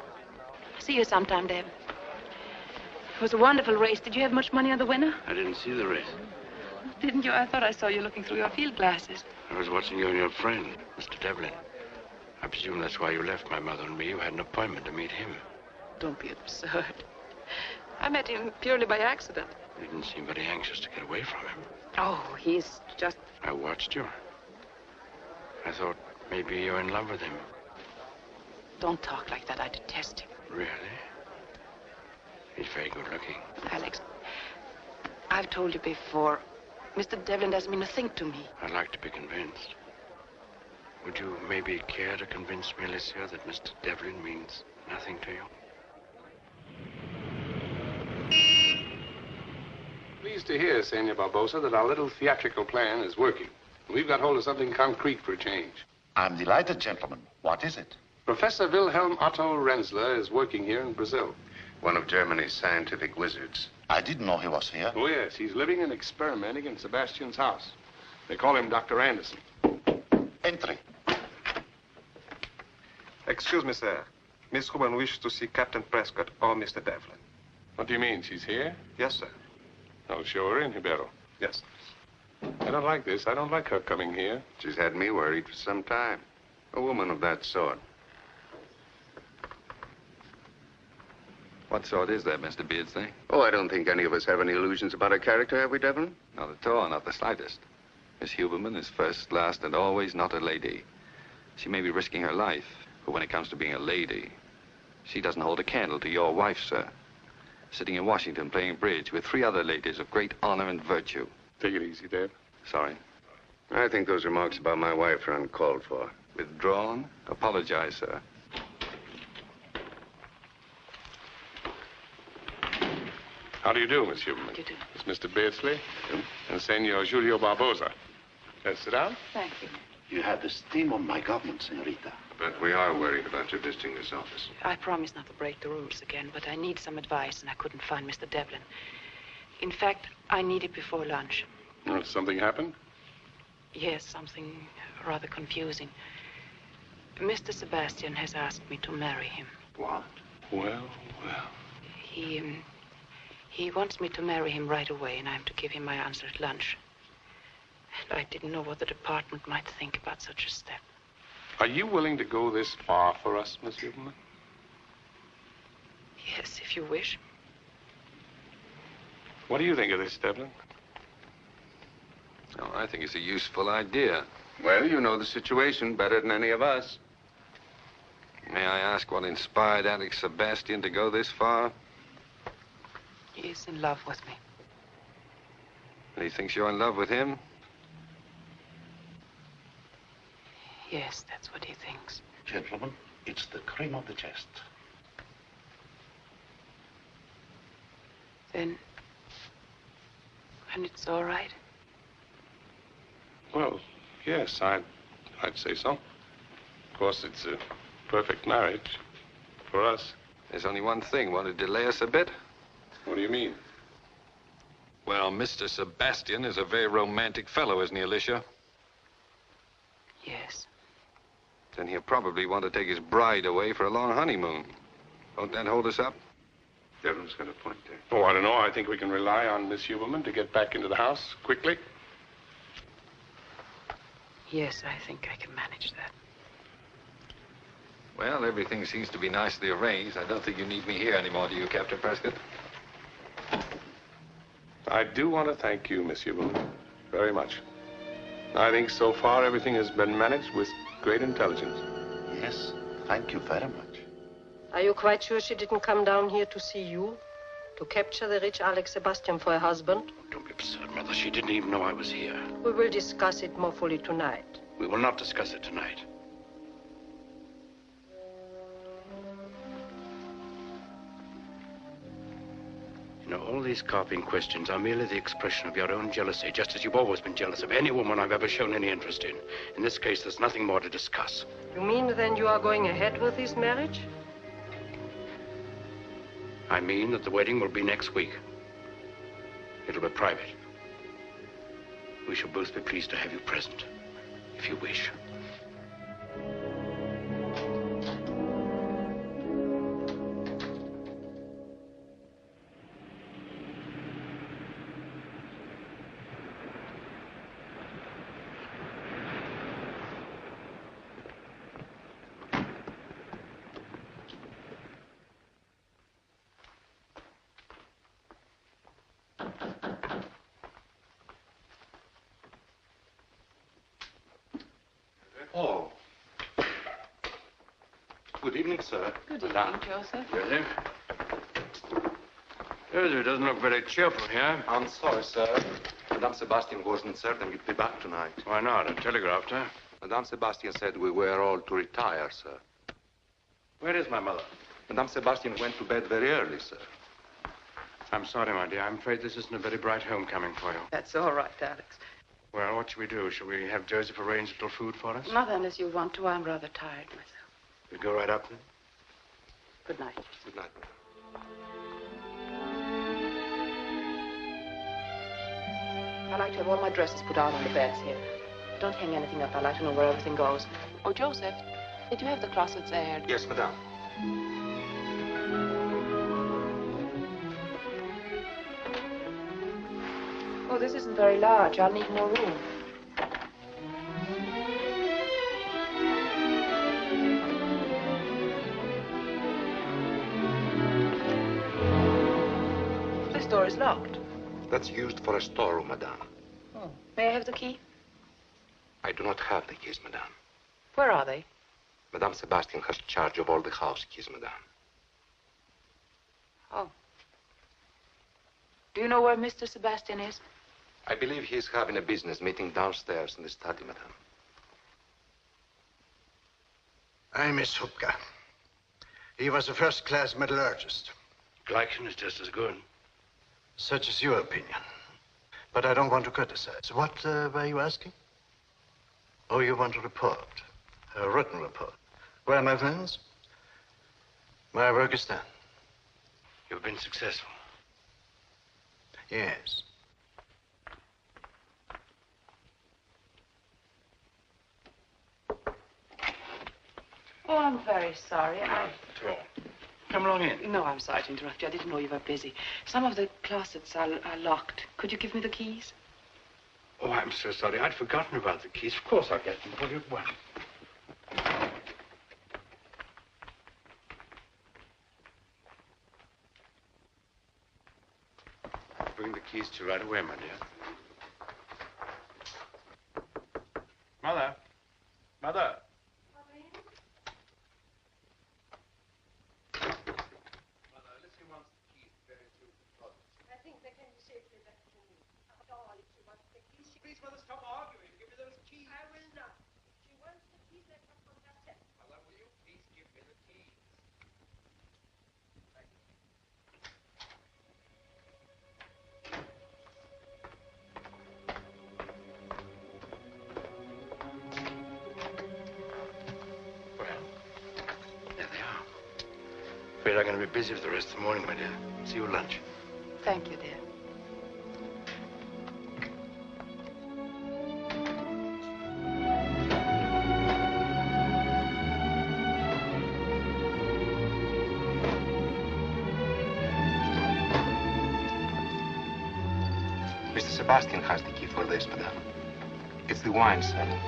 See you sometime, Deb. It was a wonderful race. Did you have much money on the winner? I didn't see the race. Didn't you? I thought I saw you looking through your field glasses. I was watching you and your friend, Mr. Devlin. I presume that's why you left my mother and me. You had an appointment to meet him. Don't be absurd. I met him purely by accident. You didn't seem very anxious to get away from him. Oh, he's just... I watched you. I thought maybe you're in love with him. Don't talk like that. I detest him. Really? He's very good looking. Alex, I've told you before, Mr. Devlin doesn't mean a thing to me. I'd like to be convinced. Would you maybe care to convince me, Alicia, that Mr. Devlin means nothing to you? Pleased to hear, Senor Barbosa, that our little theatrical plan is working. We've got hold of something concrete for a change. I'm delighted, gentlemen. What is it? Professor Wilhelm Otto Renzler is working here in Brazil. One of Germany's scientific wizards. I didn't know he was here. Oh, yes. He's living and experimenting in Sebastian's house. They call him Dr. Anderson. Entry. Excuse me, sir. Miss Huberman wishes to see Captain Prescott or Mr. Devlin. What do you mean? She's here? Yes, sir. Oh, show her in, Ribeiro. Yes. I don't like this. I don't like her coming here. She's had me worried for some time. A woman of that sort. What sort is that, Mr. Beardsley? Oh, I don't think any of us have any illusions about her character, have we, Devlin? Not at all, not the slightest. Miss Huberman is first, last, and always not a lady. She may be risking her life, but when it comes to being a lady, she doesn't hold a candle to your wife, sir. Sitting in Washington playing bridge with 3 other ladies of great honor and virtue. Take it easy, Dave. Sorry. I think those remarks about my wife are uncalled for. Withdrawn? Apologize, sir. How do you do, Miss Huberman? You do. It's Mr. Beardsley and Senor Julio Barbosa. Let's sit down. Thank you. You have the steam of my government, senorita. But we are worried about your visiting this office. I promise not to break the rules again, but I need some advice, and I couldn't find Mr. Devlin. In fact, I need it before lunch. Well, something happened? Yes, something rather confusing. Mr. Sebastian has asked me to marry him. What? Well. He wants me to marry him right away, and I'm to give him my answer at lunch. And I didn't know what the department might think about such a step. Are you willing to go this far for us, Miss Huberman? Yes, if you wish. What do you think of this, Devlin? Oh, I think it's a useful idea. Well, you know the situation better than any of us. May I ask what inspired Alex Sebastian to go this far? He is in love with me. And he thinks you're in love with him? Yes, that's what he thinks. Gentlemen, it's the cream of the chest. Then it's all right? Well, yes, I'd say so. Of course, it's a perfect marriage for us. There's only one thing. Want to delay us a bit? What do you mean? Well, Mr. Sebastian is a very romantic fellow, isn't he, Alicia? Yes. Then he'll probably want to take his bride away for a long honeymoon. Won't that hold us up? Devlin's got a point there. Oh, I don't know. I think we can rely on Miss Huberman to get back into the house quickly. Yes, I think I can manage that. Well, everything seems to be nicely arranged. I don't think you need me here anymore, do you, Captain Prescott? I do want to thank you, Miss Huberman, very much. I think so far everything has been managed with great intelligence. Yes, thank you very much. Are you quite sure she didn't come down here to see you? To capture the rich Alex Sebastian for her husband? Don't be absurd, Mother. She didn't even know I was here. We will discuss it more fully tonight. We will not discuss it tonight. You know, all these carping questions are merely the expression of your own jealousy, just as you've always been jealous of any woman I've ever shown any interest in. In this case, there's nothing more to discuss. You mean then you are going ahead with this marriage? I mean that the wedding will be next week. It'll be private. We shall both be pleased to have you present, if you wish. Oh. Good evening, sir. Good evening, Joseph. Joseph? Joseph doesn't look very cheerful here. I'm sorry, sir. Madame Sebastian wasn't certain you'd be back tonight. Why not? I telegraphed her. Madame Sebastian said we were all to retire, sir. Where is my mother? Madame Sebastian went to bed very early, sir. I'm sorry, my dear. I'm afraid this isn't a very bright homecoming for you. That's all right, Alex. Well, what shall we do? Shall we have Joseph arrange a little food for us? Not unless you want to. I'm rather tired myself. We go right up then? Good night. Good night. I like to have all my dresses put out on the beds here. Don't hang anything up. I like to know where everything goes. Oh, Joseph, did you have the closets aired? Yes, madame. Oh, this isn't very large. I'll need more room. store is locked. That's used for a storeroom, madame. Oh. May I have the key? I do not have the keys, madame. Where are they? Madame Sebastian has charge of all the house keys, madame. Oh. Do you know where Mr. Sebastian is? I believe he is having a business meeting downstairs in the study, madame. I miss Hupka. He was a first-class metallurgist. Gleichen is just as good. Such is your opinion. But I don't want to criticize. What were you asking? Oh, you want a report. A written report. Well, my friends, my work is done. You've been successful. Yes. Oh, I'm very sorry. Not at all. Come along in. No, I'm sorry to interrupt you. I didn't know you were busy. Some of the closets are locked. Could you give me the keys? Oh, I'm so sorry. I'd forgotten about the keys. Of course I'll get them for you. Well. I'll bring the keys to you right away, my dear. Mother. Mother. Please, Mother, stop arguing. Give me those keys. I will not. She wants the keys. Let her come herself. Mother, will you please give me the keys? Thank you. Well, there they are. Afraid I'm going to be busy for the rest of the morning, my dear. See you at lunch. Thank you, dear. Mr. Sebastian has the key for this, madame. It's the wine cellar.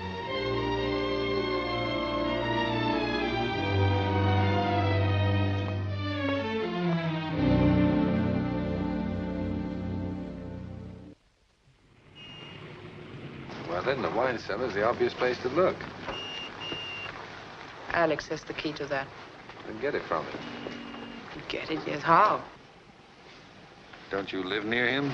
Well, then, the wine cellar's the obvious place to look. Alex has the key to that. Then get it from him. Get it? Yes. How? Don't you live near him?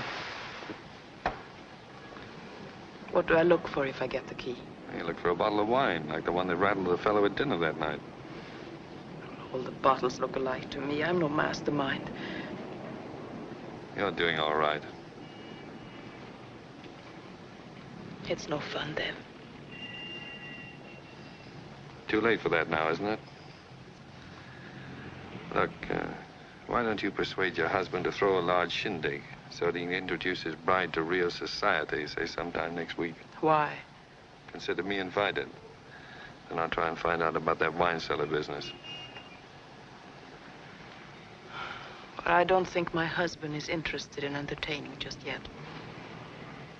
What do I look for if I get the key? You look for a bottle of wine, like the one that rattled the fellow at dinner that night. All the bottles look alike to me. I'm no mastermind. You're doing all right. It's no fun, then. Too late for that now, isn't it? Look, why don't you persuade your husband to throw a large shindig so that he can introduce his bride to real society, say sometime next week? Why? Consider me invited. Then I'll try and find out about that wine cellar business. But I don't think my husband is interested in entertaining just yet.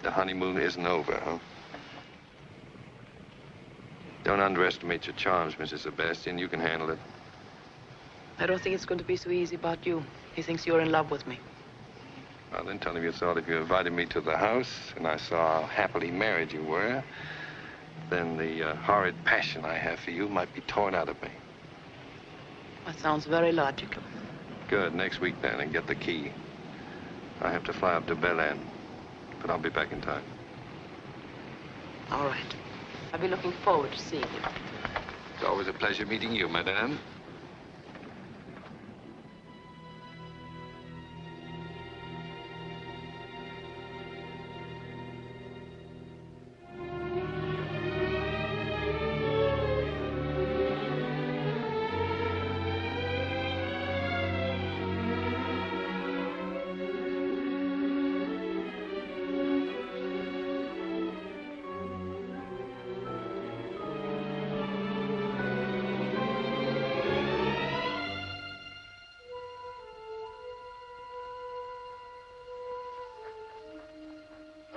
The honeymoon isn't over, huh? Don't underestimate your charms, Mrs. Sebastian. You can handle it. I don't think it's going to be so easy about you. He thinks you're in love with me. Well, then tell him you thought if you invited me to the house and I saw how happily married you were, then the horrid passion I have for you might be torn out of me. That sounds very logical. Good. Next week, then, and get the key. I have to fly up to Belen, but I'll be back in time. All right. I'll be looking forward to seeing you. It's always a pleasure meeting you, madame.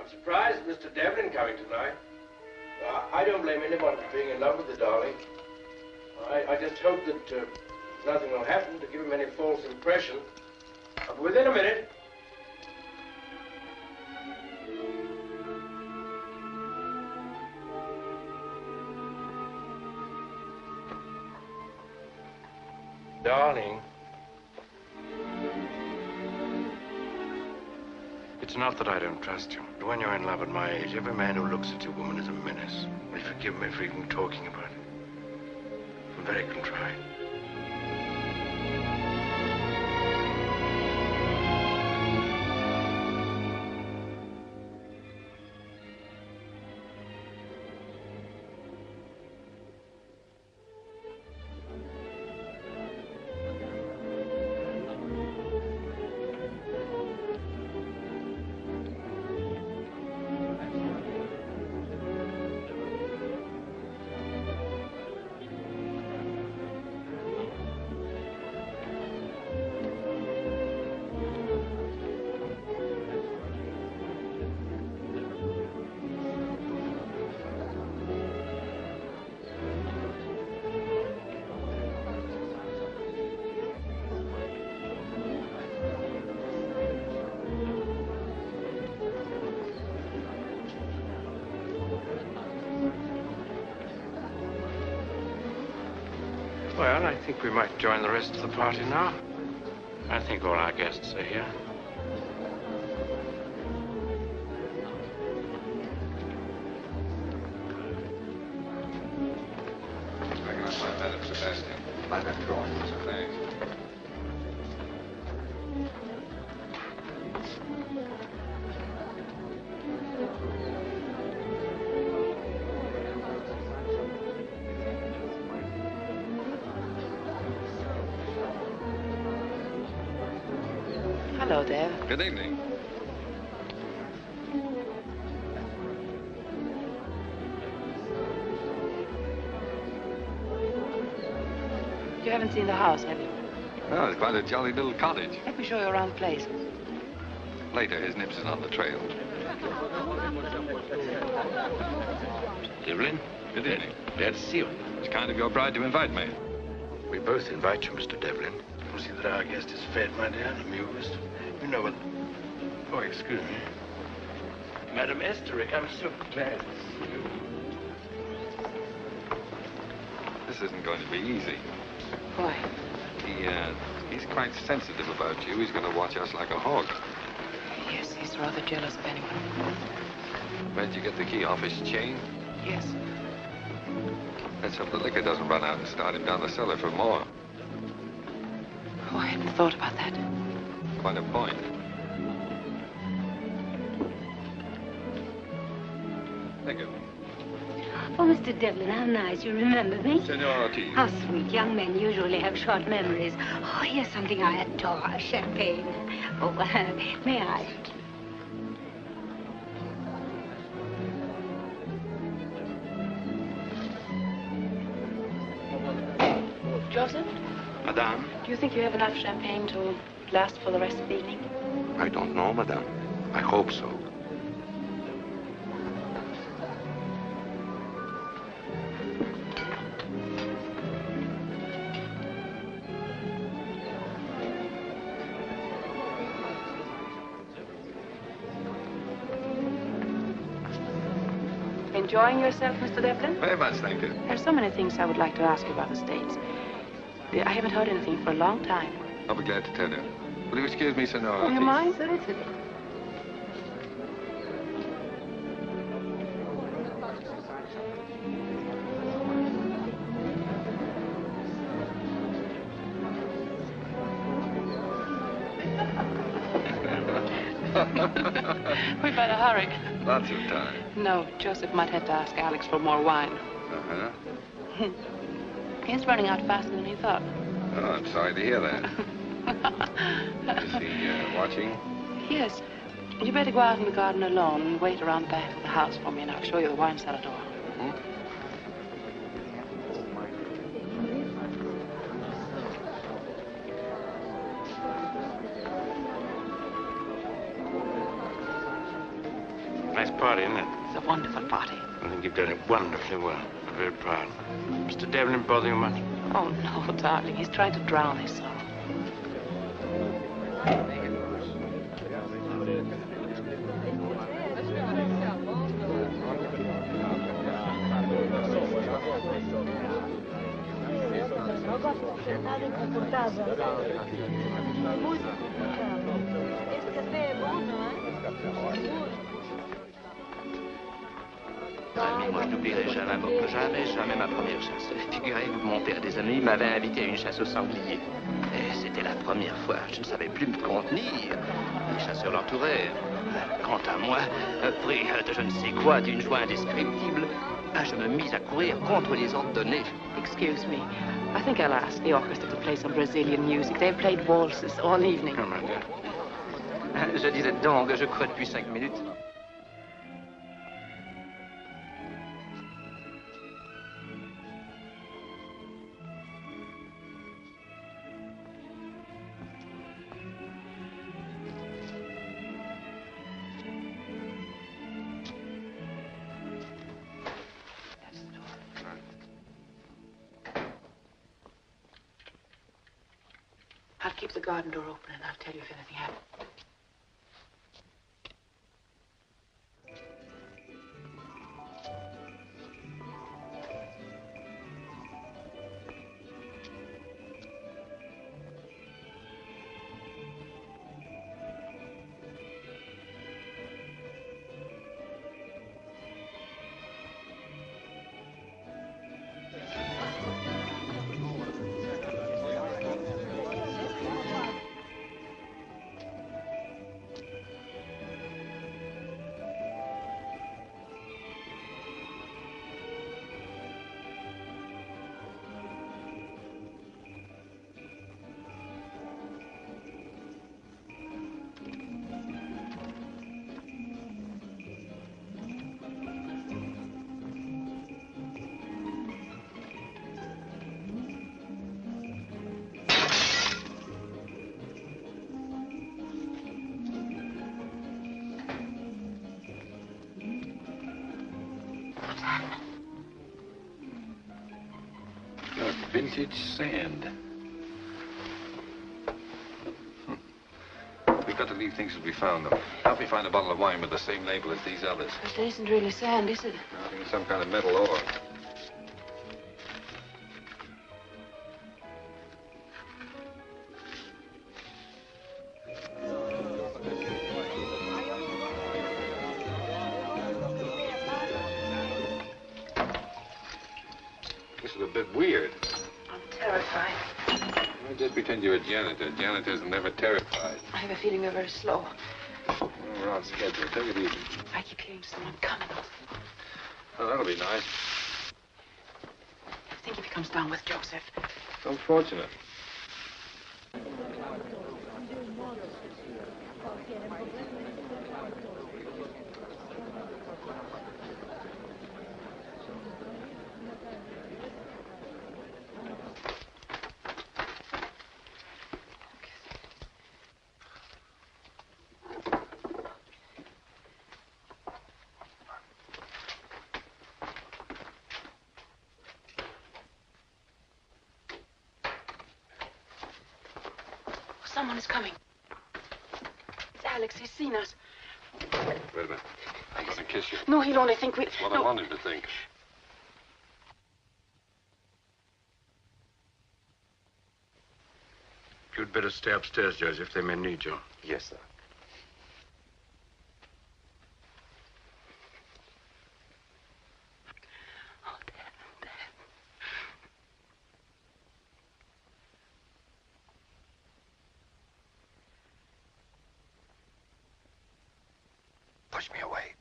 Surprised Mr. Devlin coming tonight. I don't blame anyone for being in love with the darling. I just hope that nothing will happen to give him any false impression. But within a minute, Darling. It's not that I don't trust you. But when you're in love at my age, every man who looks at you, woman, is a menace. Will you forgive me for even talking about it? I'm very contrite. Well, I think we might join the rest of the party now. I think all our guests are here. I can find Madame Sebastian. Find that drawer. Thanks. Hello there. Good evening. You haven't seen the house, have you? Oh, it's quite a jolly little cottage. Let me show you around the place. Later, his nips is on the trail. Devlin? Good evening. Glad to see you. It's kind of your bride to invite me. We both invite you, Mr. Devlin. You'll see that our guest is fed, my dear, and amused. You know what... Oh, excuse me. Madam Esterick, I'm so glad to see you. This isn't going to be easy. Why? He's quite sensitive about you. He's going to watch us like a hawk. Yes, he's rather jealous of anyone. Where'd you get the key? Off his chain? Yes. Let's hope the liquor doesn't run out and start him down the cellar for more. Oh, I hadn't thought about that. Quite a point. Thank you. Oh, Mr. Devlin, how nice you remember me. Senority. How sweet. Young men usually have short memories. Oh, here's something I adore, champagne. Oh, may I? Joseph, Madame? do you think you have enough champagne to last for the rest of the evening? I don't know, Madame. I hope so. Enjoying yourself, Mr. Devlin? Very much, thank you. There's so many things I would like to ask you about the States. I haven't heard anything for a long time. I'll be glad to tell you. Will you excuse me, Senority? Oh, you mind? Certainly. We'd better hurry. Lots of time. No, Joseph might have to ask Alex for more wine. Uh-huh. He's running out faster than he thought. Oh, I'm sorry to hear that. Is he watching? Yes. You better go out in the garden alone and wait around the back of the house for me, and I'll show you the wine cellar door. Nice party, isn't it? It's a wonderful party. I think you've done it wonderfully well. I'm very proud. Mr. Devlin bother you much? Oh, no, darling. He's trying to drown his sorrow. poco sentado en computador. Muy complicado. Este café es bueno, Ami, moi je n'oublierai jamais, jamais ma première chasse. Figurez-vous que mon père et des amis m'avaient invité à une chasse au sanglier. Et c'était la première fois. Je ne savais plus me contenir. Les chasseurs l'entourèrent. Quant à moi, pris de je ne sais quoi, d'une joie indescriptible, je me mis à courir contre les ordres donnés. Excuse me. I think I'll ask the orchestra to play some Brazilian music. They've played waltzes all evening. Je disais donc, je cours depuis 5 minutes. I'll keep the garden door open and I'll tell you if anything happens. Vintage sand. We've got to leave things as we found them. Help me find a bottle of wine with the same label as these others. But it isn't really sand, is it? I think it's some kind of metal ore. This is a bit weird. I'm terrified. I just pretend you're a janitor. Janitors are never terrified. I have a feeling we're very slow. Oh, we're on schedule. Take it easy. I keep hearing someone coming. Oh, that'll be nice. Think if he comes down with Joseph. It's unfortunate. Someone is coming. It's Alex. He's seen us. Wait a minute. I'm going to kiss you. No, he'll only think we... That's what no. I want him to think. You'd better stay upstairs, Joseph. They may need you. Yes, sir. Push me away.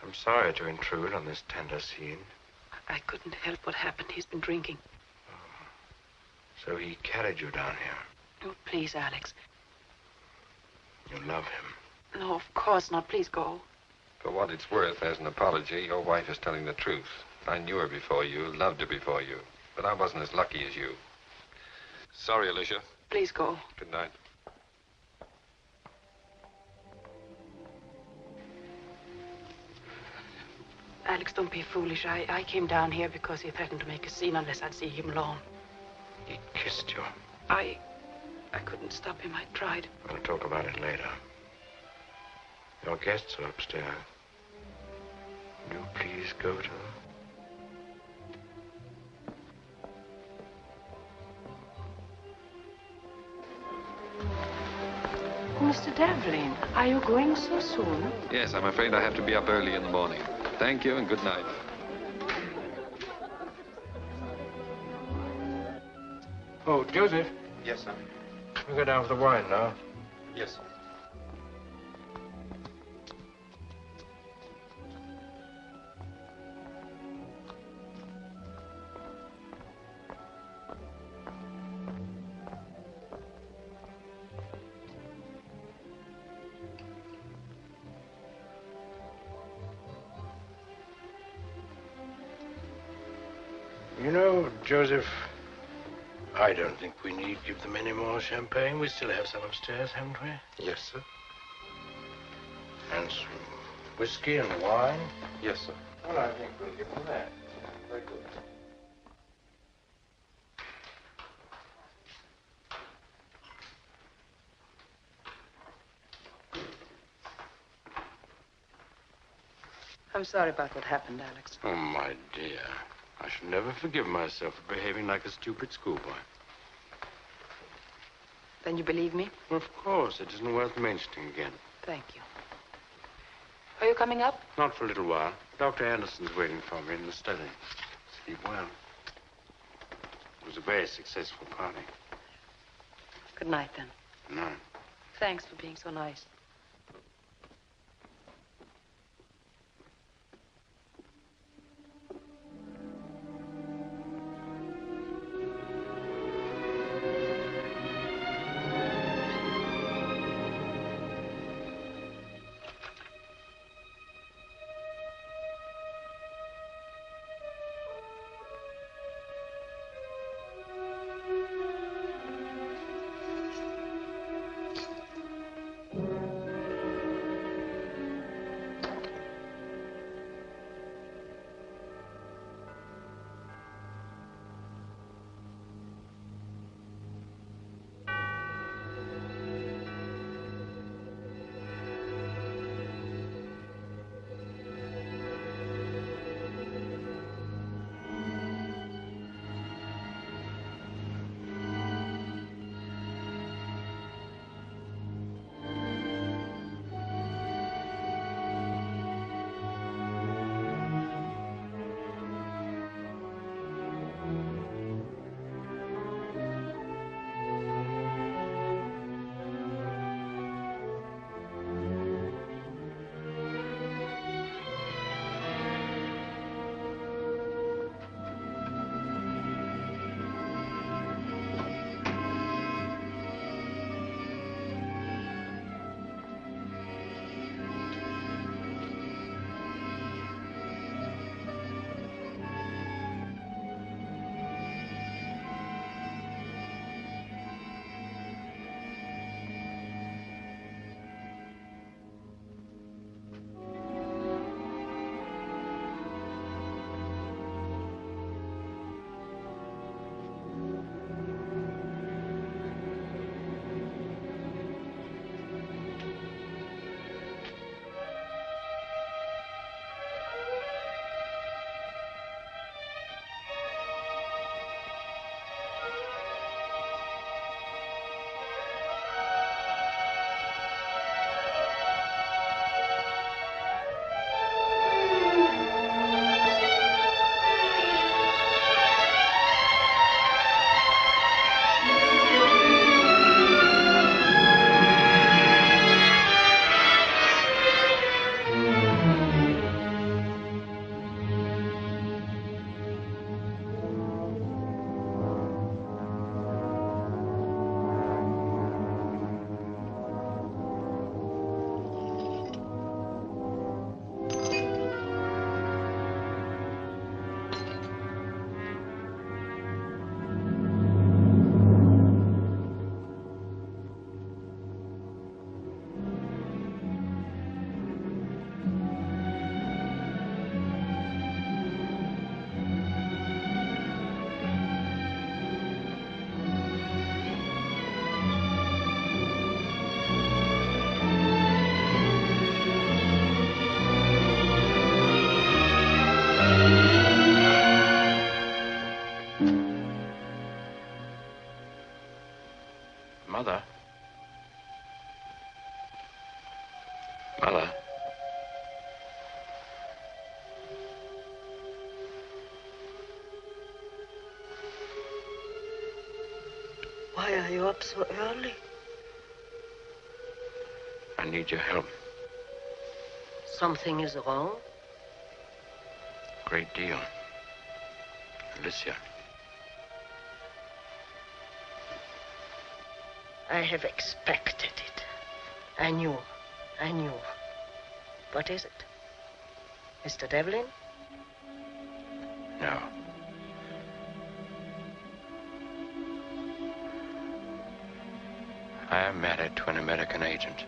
I'm sorry to intrude on this tender scene. I couldn't help what happened. He's been drinking. So he carried you down here. Oh, please, Alex. You love him. No, of course not. Please go. For what it's worth, as an apology, your wife is telling the truth. I knew her before you, loved her before you, but I wasn't as lucky as you. Sorry, Alicia. Please go. Good night. Alex, don't be foolish. I came down here because he threatened to make a scene unless I'd see him alone. He kissed you. I couldn't stop him. I tried. We'll talk about it later. Your guests are upstairs. Will you please go to them? Mr. Devlin, are you going so soon? Yes, I'm afraid I have to be up early in the morning. Thank you and good night. Oh, Joseph, Yes, sir. we go down for the wine now. Yes, sir. You know, Joseph, I don't think we need give them any more champagne. We still have some upstairs, haven't we? Yes, sir. And some whiskey and wine. Yes, sir. Well, I think we'll give them that. Very good. I'm sorry about what happened, Alex. Oh, my dear. I shall never forgive myself for behaving like a stupid schoolboy. Then you believe me? Of course, it isn't worth mentioning again. Thank you. Are you coming up? Not for a little while. Dr. Anderson's waiting for me in the study. Sleep well. It was a very successful party. Good night, then. Good night. Thanks for being so nice. Why are you up so early? I need your help. Something is wrong? Great deal. Alicia. I have expected it. I knew. What is it? Mr. Devlin? No. I am married to an American agent.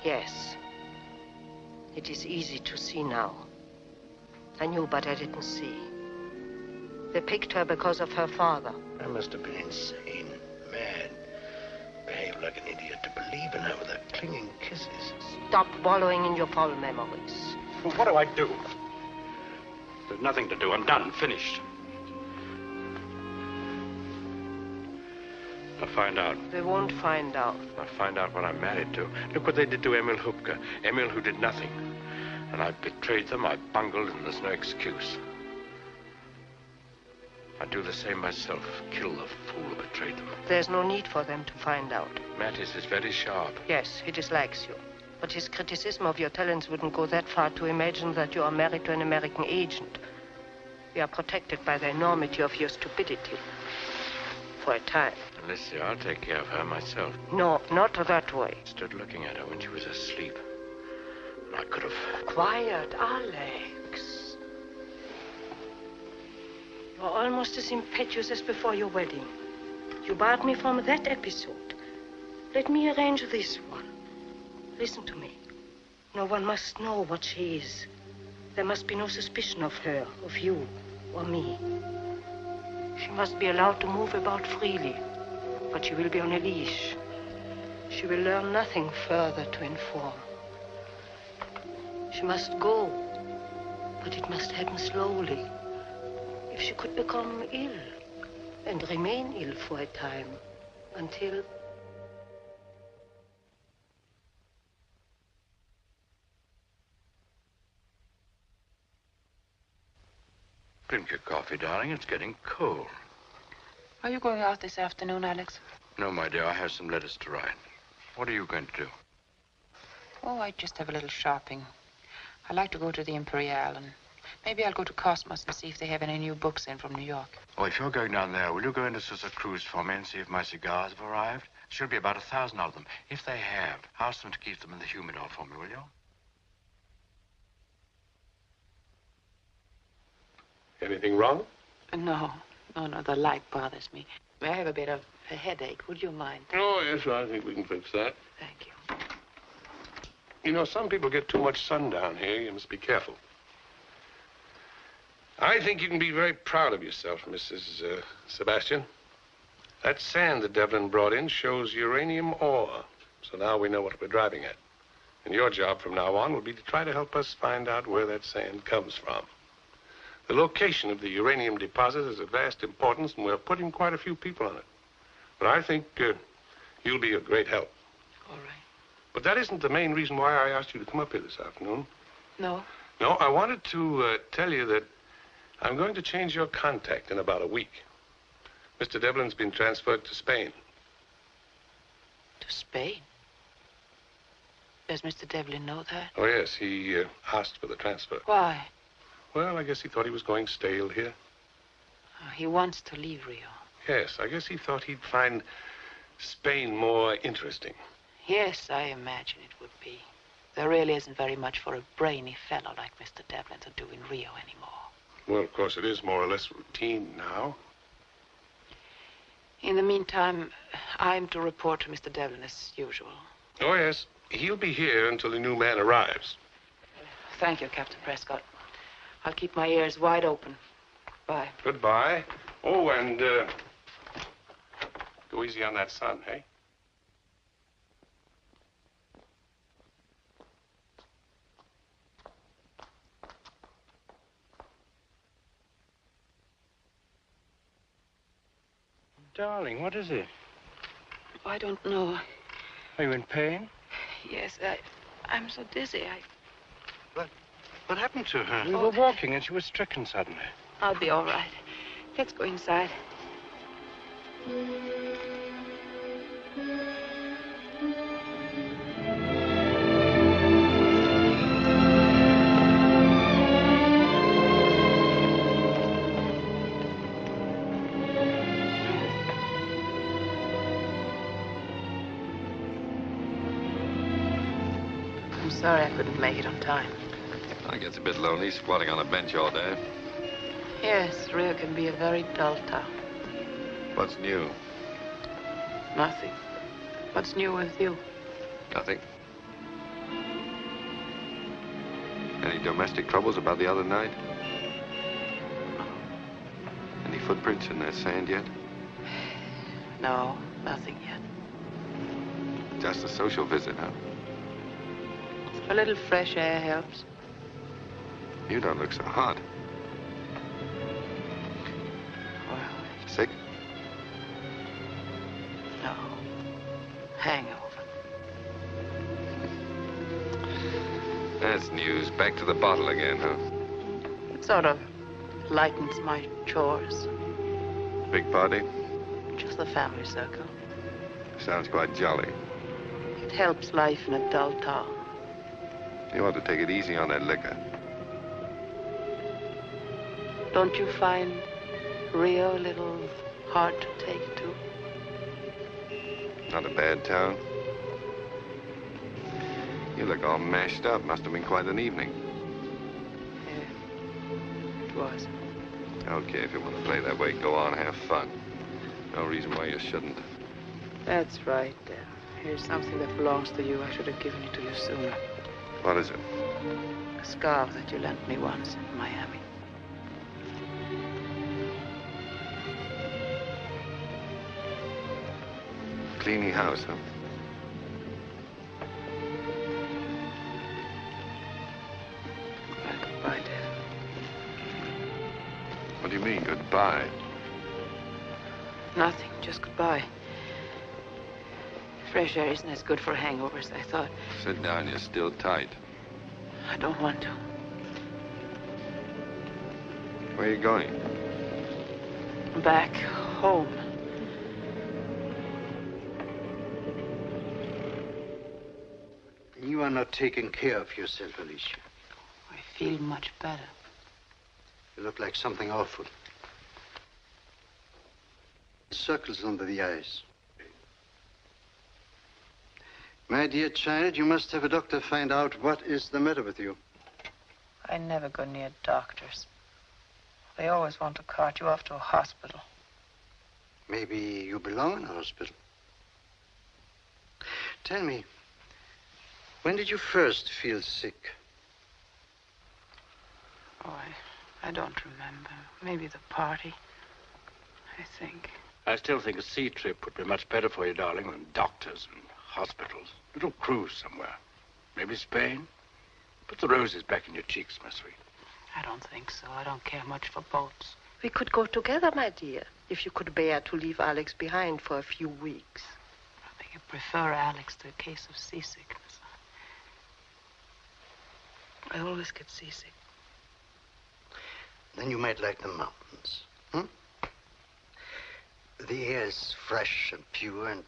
Yes. It is easy to see now. I knew, but I didn't see. They picked her because of her father. I must have been insane, mad. Behaved like an idiot to believe in her with her clinging kisses. Stop wallowing in your foul memories. Well, what do I do? There's nothing to do. I'm done. Finished. I'll find out. They won't find out. I'll find out what I'm married to. Look what they did to Emil Hupke. Emil who did nothing. And I betrayed them, I bungled, and there's no excuse. I'd do the same myself. Kill the fool who betrayed them. There's no need for them to find out. Mattis is very sharp. Yes, he dislikes you. But his criticism of your talents wouldn't go that far to imagine that you are married to an American agent. We are protected by the enormity of your stupidity. For a time. Alicia, I'll take care of her myself. No, not that way. I stood looking at her when she was asleep. And I could have... Quiet, Alex. You're almost as impetuous as before your wedding. You barred me from that episode. Let me arrange this one. Listen to me. No one must know what she is. There must be no suspicion of her, of you, or me. She must be allowed to move about freely, but she will be on a leash. She will learn nothing further to inform. She must go, but it must happen slowly. If she could become ill, and remain ill for a time, until... Drink your coffee, darling. It's getting cold. Are you going out this afternoon, Alex? No, my dear. I have some letters to write. What are you going to do? Oh, I just have a little shopping. I like to go to the Imperial, and maybe I'll go to Cosmos and see if they have any new books in from New York. Oh, if you're going down there, will you go into Susa Cruz for me and see if my cigars have arrived? Should be about 1,000 of them. If they have, ask them to keep them in the humidor for me, will you? Anything wrong? No, the light bothers me. I have a bit of a headache. Would you mind? Oh, yes, I think we can fix that. Thank you. You know, some people get too much sun down here. You must be careful. I think you can be very proud of yourself, Mrs. Sebastian. That sand that Devlin brought in shows uranium ore. So now we know what we're driving at. And your job from now on will be to try to help us find out where that sand comes from. The location of the uranium deposit is of vast importance, and we're putting quite a few people on it. But I think you'll be a great help. All right. But that isn't the main reason why I asked you to come up here this afternoon. No? No, I wanted to tell you that I'm going to change your contact in about a week. Mr. Devlin's been transferred to Spain. To Spain? Does Mr. Devlin know that? Oh, yes, he asked for the transfer. Why? Well, I guess he thought he was going stale here. Oh, he wants to leave Rio. Yes, I guess he thought he'd find Spain more interesting. Yes, I imagine it would be. There really isn't very much for a brainy fellow like Mr. Devlin to do in Rio anymore. Well, of course, it is more or less routine now. In the meantime, I'm to report to Mr. Devlin as usual. Oh, yes. He'll be here until the new man arrives. Thank you, Captain Prescott. I'll keep my ears wide open. Bye. Goodbye. Oh, and Go easy on that sun, hey? Darling, what is it? I don't know. Are you in pain? Yes, I'm so dizzy. What happened to her? We were walking and she was stricken suddenly. I'll be all right. Let's go inside. I'm sorry I couldn't make it on time. It gets a bit lonely squatting on a bench all day. Yes, Rio can be a very dull town. What's new? Nothing. What's new with you? Nothing. Any domestic troubles about the other night? Any footprints in that sand yet? No, nothing yet. Just a social visit, huh? A little fresh air helps. You don't look so hot. Well, sick? No. Hangover. That's news. Back to the bottle again, huh? It sort of lightens my chores. Big party? Just the family circle. Sounds quite jolly. It helps life in a dull town. You ought to take it easy on that liquor. Don't you find Rio a little hard to take to? Not a bad town. You look all mashed up. Must have been quite an evening. Yeah, it was. Okay, if you want to play that way, go on, have fun. No reason why you shouldn't. That's right, Dan. Here's something that belongs to you. I should have given it to you sooner. What is it? A scarf that you lent me once in Miami. Cleaning house, huh? Well, goodbye, Dad. What do you mean, goodbye? Nothing, just goodbye. Fresh air isn't as good for hangovers as I thought. Sit down, you're still tight. I don't want to. Where are you going? Back home. You are not taking care of yourself, Alicia. I feel much better. You look like something awful. Circles under the eyes. My dear child, you must have a doctor find out what is the matter with you. I never go near doctors. They always want to cart you off to a hospital. Maybe you belong in a hospital. Tell me, when did you first feel sick? Oh, I don't remember. Maybe the party, I think. I still think a sea trip would be much better for you, darling, than doctors and hospitals. A little cruise somewhere. Maybe Spain. Put the roses back in your cheeks, my sweet. I don't think so. I don't care much for boats. We could go together, my dear, if you could bear to leave Alex behind for a few weeks. I think I prefer Alex to a case of seasickness. I always get seasick. Then you might like the mountains. The air is fresh and pure, and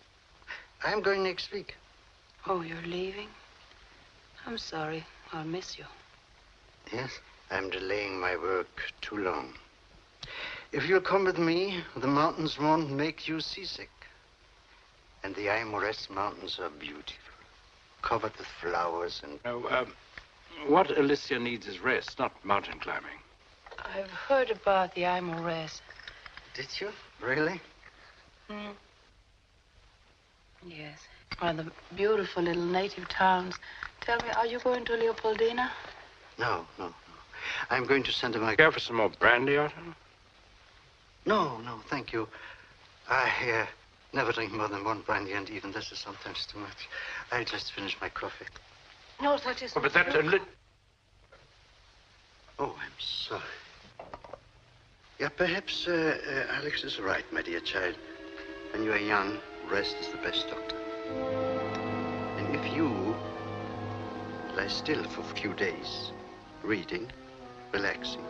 I'm going next week. Oh, you're leaving? I'm sorry. I'll miss you. Yes, I'm delaying my work too long. If you'll come with me, the mountains won't make you seasick. And the Aimores Mountains are beautiful, covered with flowers and... What Alicia needs is rest, not mountain climbing. I've heard about the Aimores. Did you? Really? Mm. Yes. Well, the beautiful little native towns. Tell me, are you going to Leopoldina? No. I'm going to Santa Margarita. Care for some more brandy, Otto? No, thank you. I Never drink more than one brandy, and even this is sometimes too much. I just finished my coffee. No, that isn't. Oh, but that's a little... Oh, I'm sorry. Yeah, perhaps Alex is right, my dear child. When you are young, rest is the best doctor. And if you lie still for a few days, reading, relaxing,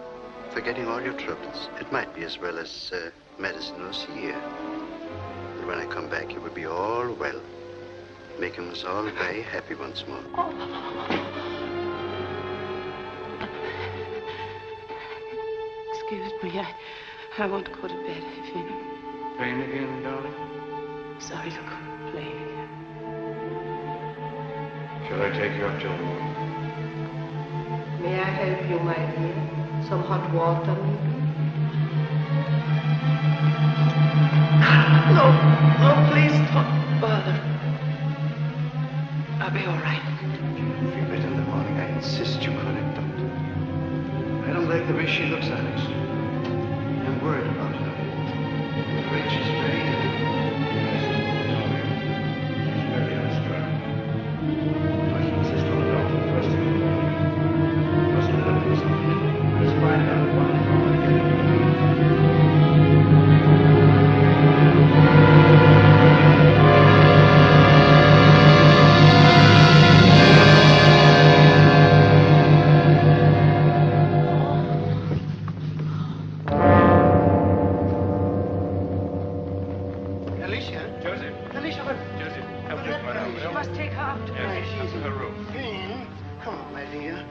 forgetting all your troubles, it might be as well as medicine was here. And when I come back, you will be all well, making us all very happy once more. Excuse me, I want to go to bed. I feel Pain again, darling? sorry to complain again. Shall I take you up to the room? May I help you, my dear? Some hot water, maybe? No, please don't bother. I'll be all right. If you better in the morning, I insist you call it doctor. I don't like the way she looks, Alex. I'm worried about her. I'm afraid she's very ill. She's very unstrung. I should insist on the doctor first thing in the morning. Mustn't let her do something. Let's find out why I want to get it. You must take her up to bed. She's in the room. Come on, my dear.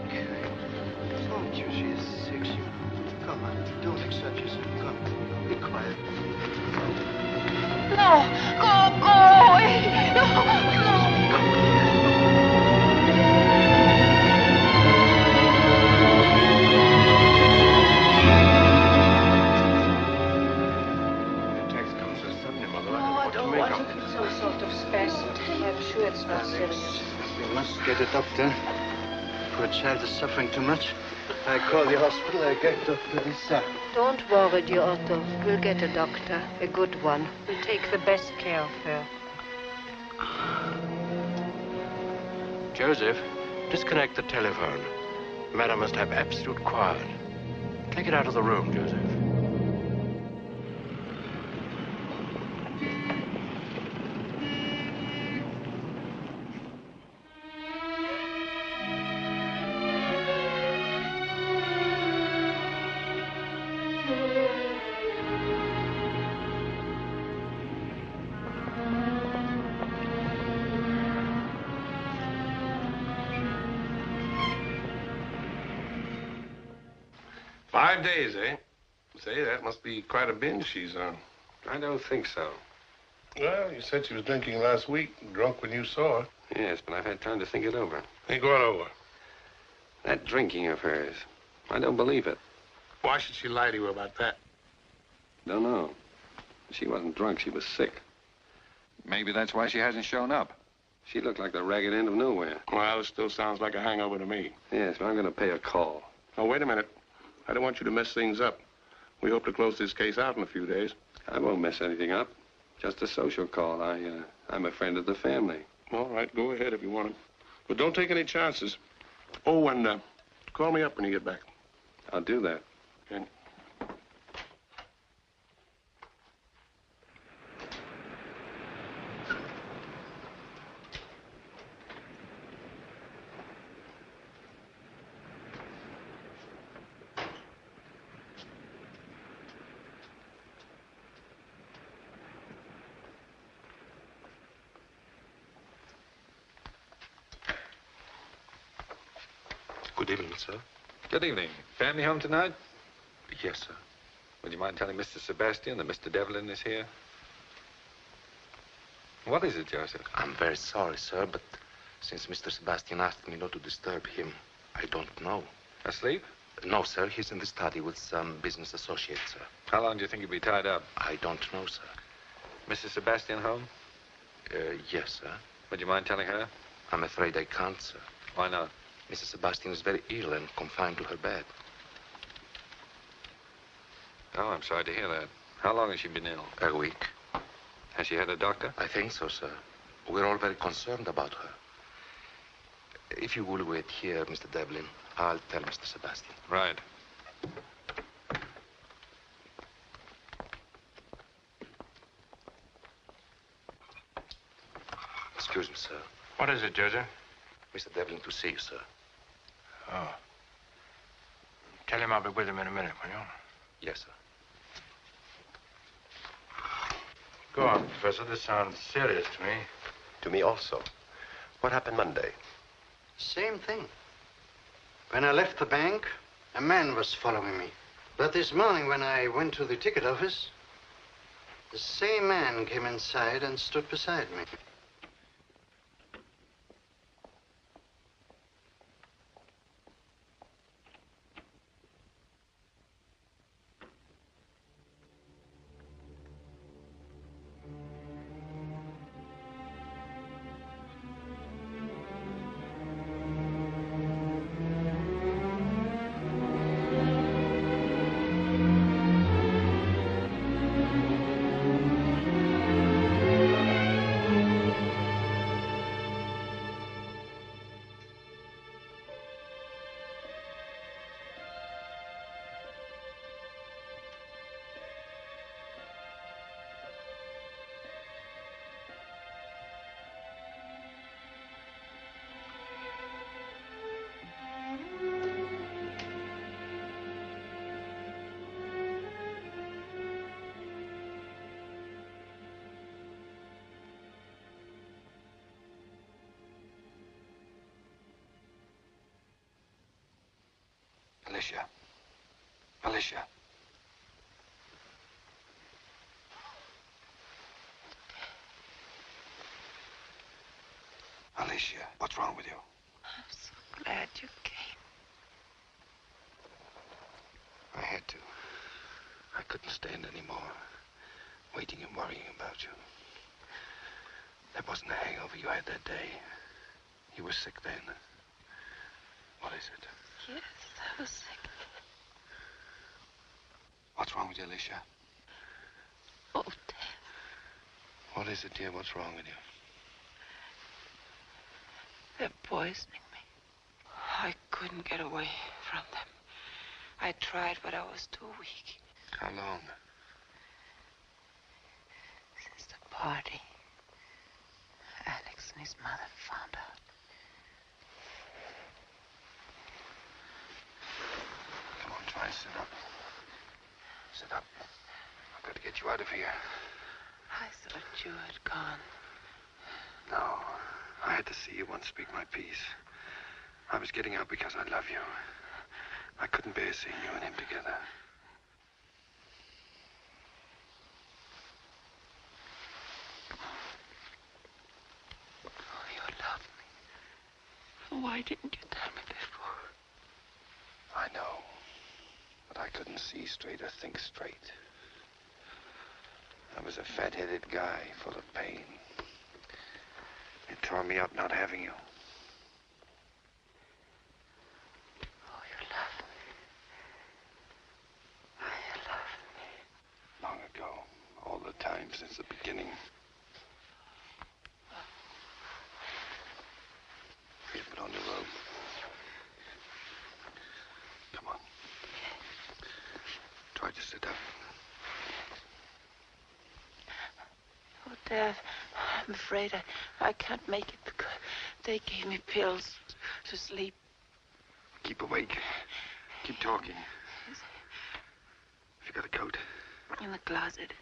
I told you she is sick. Come on, don't excite yourself. Come, be quiet. No, go away. No. Some sort of spasm. I'm sure it's not serious. We must get a doctor. Poor child is suffering too much. I call the hospital. I get Dr. Lisa. Don't worry, dear Otto. We'll get a doctor, a good one. We'll take the best care of her. Joseph, disconnect the telephone. Madam must have absolute quiet. Take it out of the room, Joseph. Five days, eh? Say, that must be quite a binge she's on. I don't think so. Well, you said she was drinking last week, drunk when you saw her. Yes, but I've had time to think it over. Think what over? That drinking of hers. I don't believe it. Why should she lie to you about that? Don't know. She wasn't drunk. She was sick. Maybe that's why she hasn't shown up. She looked like the ragged end of nowhere. Well, it still sounds like a hangover to me. Yes, but I'm going to pay a call. Oh, wait a minute. I don't want you to mess things up. We hope to close this case out in a few days. I won't mess anything up. Just a social call. I'm a friend of the family. All right, go ahead if you want to. But don't take any chances. Oh, and call me up when you get back. I'll do that. Okay. Good evening, sir. Good evening. Family home tonight? Yes, sir. Would you mind telling Mr. Sebastian that Mr. Devlin is here? What is it, Joseph? I'm very sorry, sir, but since Mr. Sebastian asked me not to disturb him, I don't know. Asleep? No, sir. He's in the study with some business associates, sir. How long do you think he'll be tied up? I don't know, sir. Mrs. Sebastian home? Yes, sir. Would you mind telling her? I'm afraid I can't, sir. Why not? Mrs. Sebastian is very ill and confined to her bed. Oh, I'm sorry to hear that. How long has she been ill? A week. Has she had a doctor? I think so, sir. We're all very concerned about her. If you will wait here, Mr. Devlin, I'll tell Mr. Sebastian. Right. Excuse me, sir. What is it, Joseph? Mr. Devlin to see you, sir. Oh. Tell him I'll be with him in a minute, will you? Yes, sir. Go on, Professor. This sounds serious to me. To me also. What happened Monday? Same thing. When I left the bank, a man was following me. But this morning, when I went to the ticket office, the same man came inside and stood beside me. Alicia. Alicia. Alicia, what's wrong with you? I'm so glad you came. I had to. I couldn't stand anymore. Waiting and worrying about you. That wasn't the hangover you had that day. You were sick then. What is it? Yes, I was sick. What's wrong with you, Alicia? Oh, Dad. What is it, dear? What's wrong with you? They're poisoning me. I couldn't get away from them. I tried, but I was too weak. How long? Since the party, Alex and his mother found out. Come on, try and sit up. Sit up. I've got to get you out of here. I thought you had gone. No. I had to see you once speak my piece. I was getting out because I love you. I couldn't bear seeing you and him together. Oh, you love me. Why didn't you tell me before? I know. But I couldn't see straight or think straight. I was a fat-headed guy full of pain. It tore me up not having you. Oh, you love me. You love me. Long ago. All the time since the beginning. Here, put on your robe. Come on. Try to sit up. Oh, Dad, I'm afraid I can't make it because they gave me pills to sleep. Keep awake. Keep talking. Yes. You got a coat? In the closet.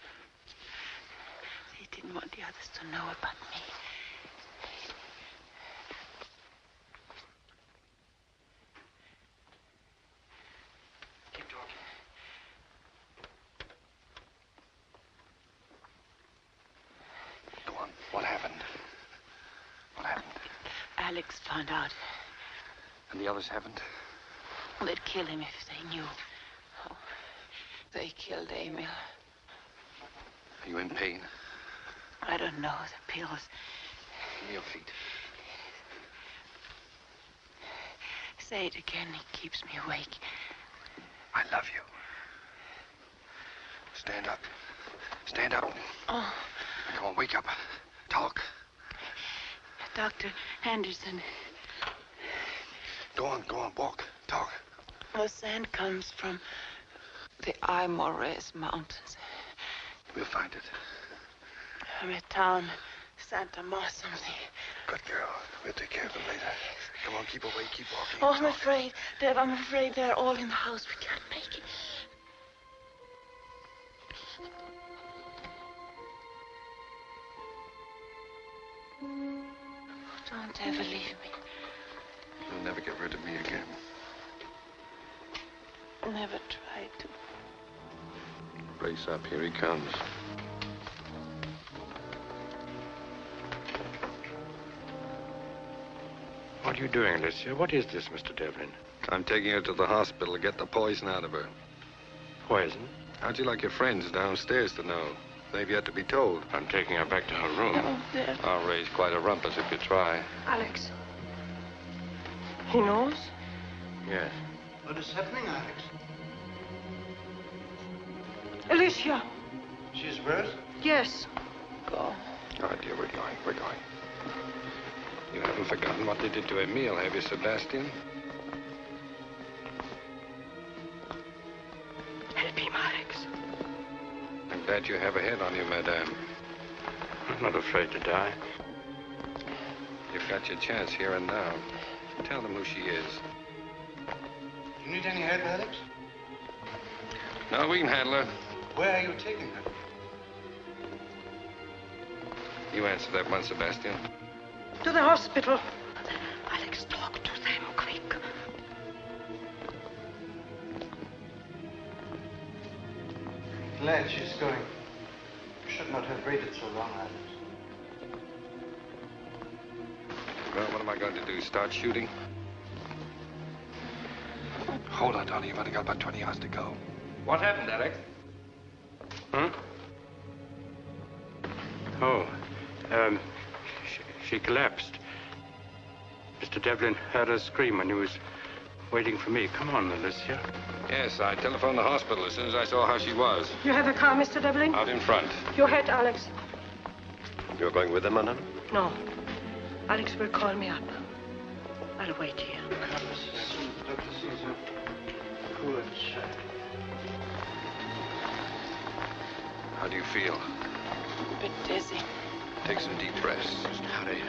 They didn't want the others to know about me. Keep talking. Go on. What happened? What happened? Alex found out. And the others haven't? They'd kill him if they knew. Oh, they killed Emil. Are you in pain? I don't know. The pills. Give me your feet. Say it again. He keeps me awake. I love you. Stand up. Stand up. Oh. Come on, wake up. Talk. Dr. Anderson. Go on, walk. Talk. The sand comes from the Aymores Mountains. We'll find it. From a town, Santa Ma something. Good girl. We'll take care of them later. Come on, keep awake, keep walking. Oh, I'm afraid, Deb, I'm afraid they're all in the house. We can't make it. Oh, don't ever leave me. You'll never get rid of me again. I never tried to. Brace up, here he comes. What are you doing, Alicia? What is this, Mr. Devlin? I'm taking her to the hospital to get the poison out of her. Poison? How'd you like your friends downstairs to know? They've yet to be told. I'm taking her back to her room. No, Deb. I'll raise quite a rumpus if you try. Alex. He knows? Yes. What is happening, Alex? Alicia. She's worse? Yes. Go. All right, dear, we're going. You haven't forgotten what they did to Emile, have you, Sebastian? Help him, Alex. I'm glad you have a head on you, madame. I'm not afraid to die. You've got your chance here and now. Tell them who she is. Do you need any help, Alex? No, we can handle her. Where are you taking her? You answer that one, Sebastian. To the hospital. Alex, talk to them, quick. Glad she's going. You should not have waited so long, Alex. Well, what am I going to do? Start shooting? Hold on, Tony. You've only got about 20 yards to go. What happened, Alex? Huh? Oh, she collapsed. Mr. Devlin heard her scream when he was waiting for me. Come on, Alicia. Yes, I telephoned the hospital as soon as I saw how she was. You have a car, Mr. Devlin? Out in front. Your head, Alex. You're going with them, madame? No. Alex will call me up. I'll wait here. Dr. Caesar. Poor child. How do you feel? A bit dizzy. Take some deep breaths. Hurry.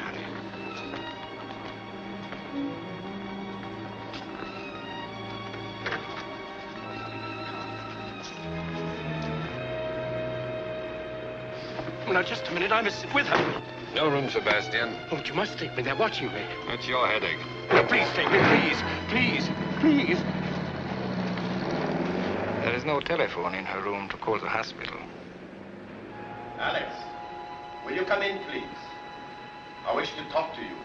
Now, just a minute. I must sit with her. No room, Sebastian. Oh, you must take me. They're watching me. That's your headache. No, please take me, please. Please. There is no telephone in her room to call the hospital. Alex, will you come in, please? I wish to talk to you.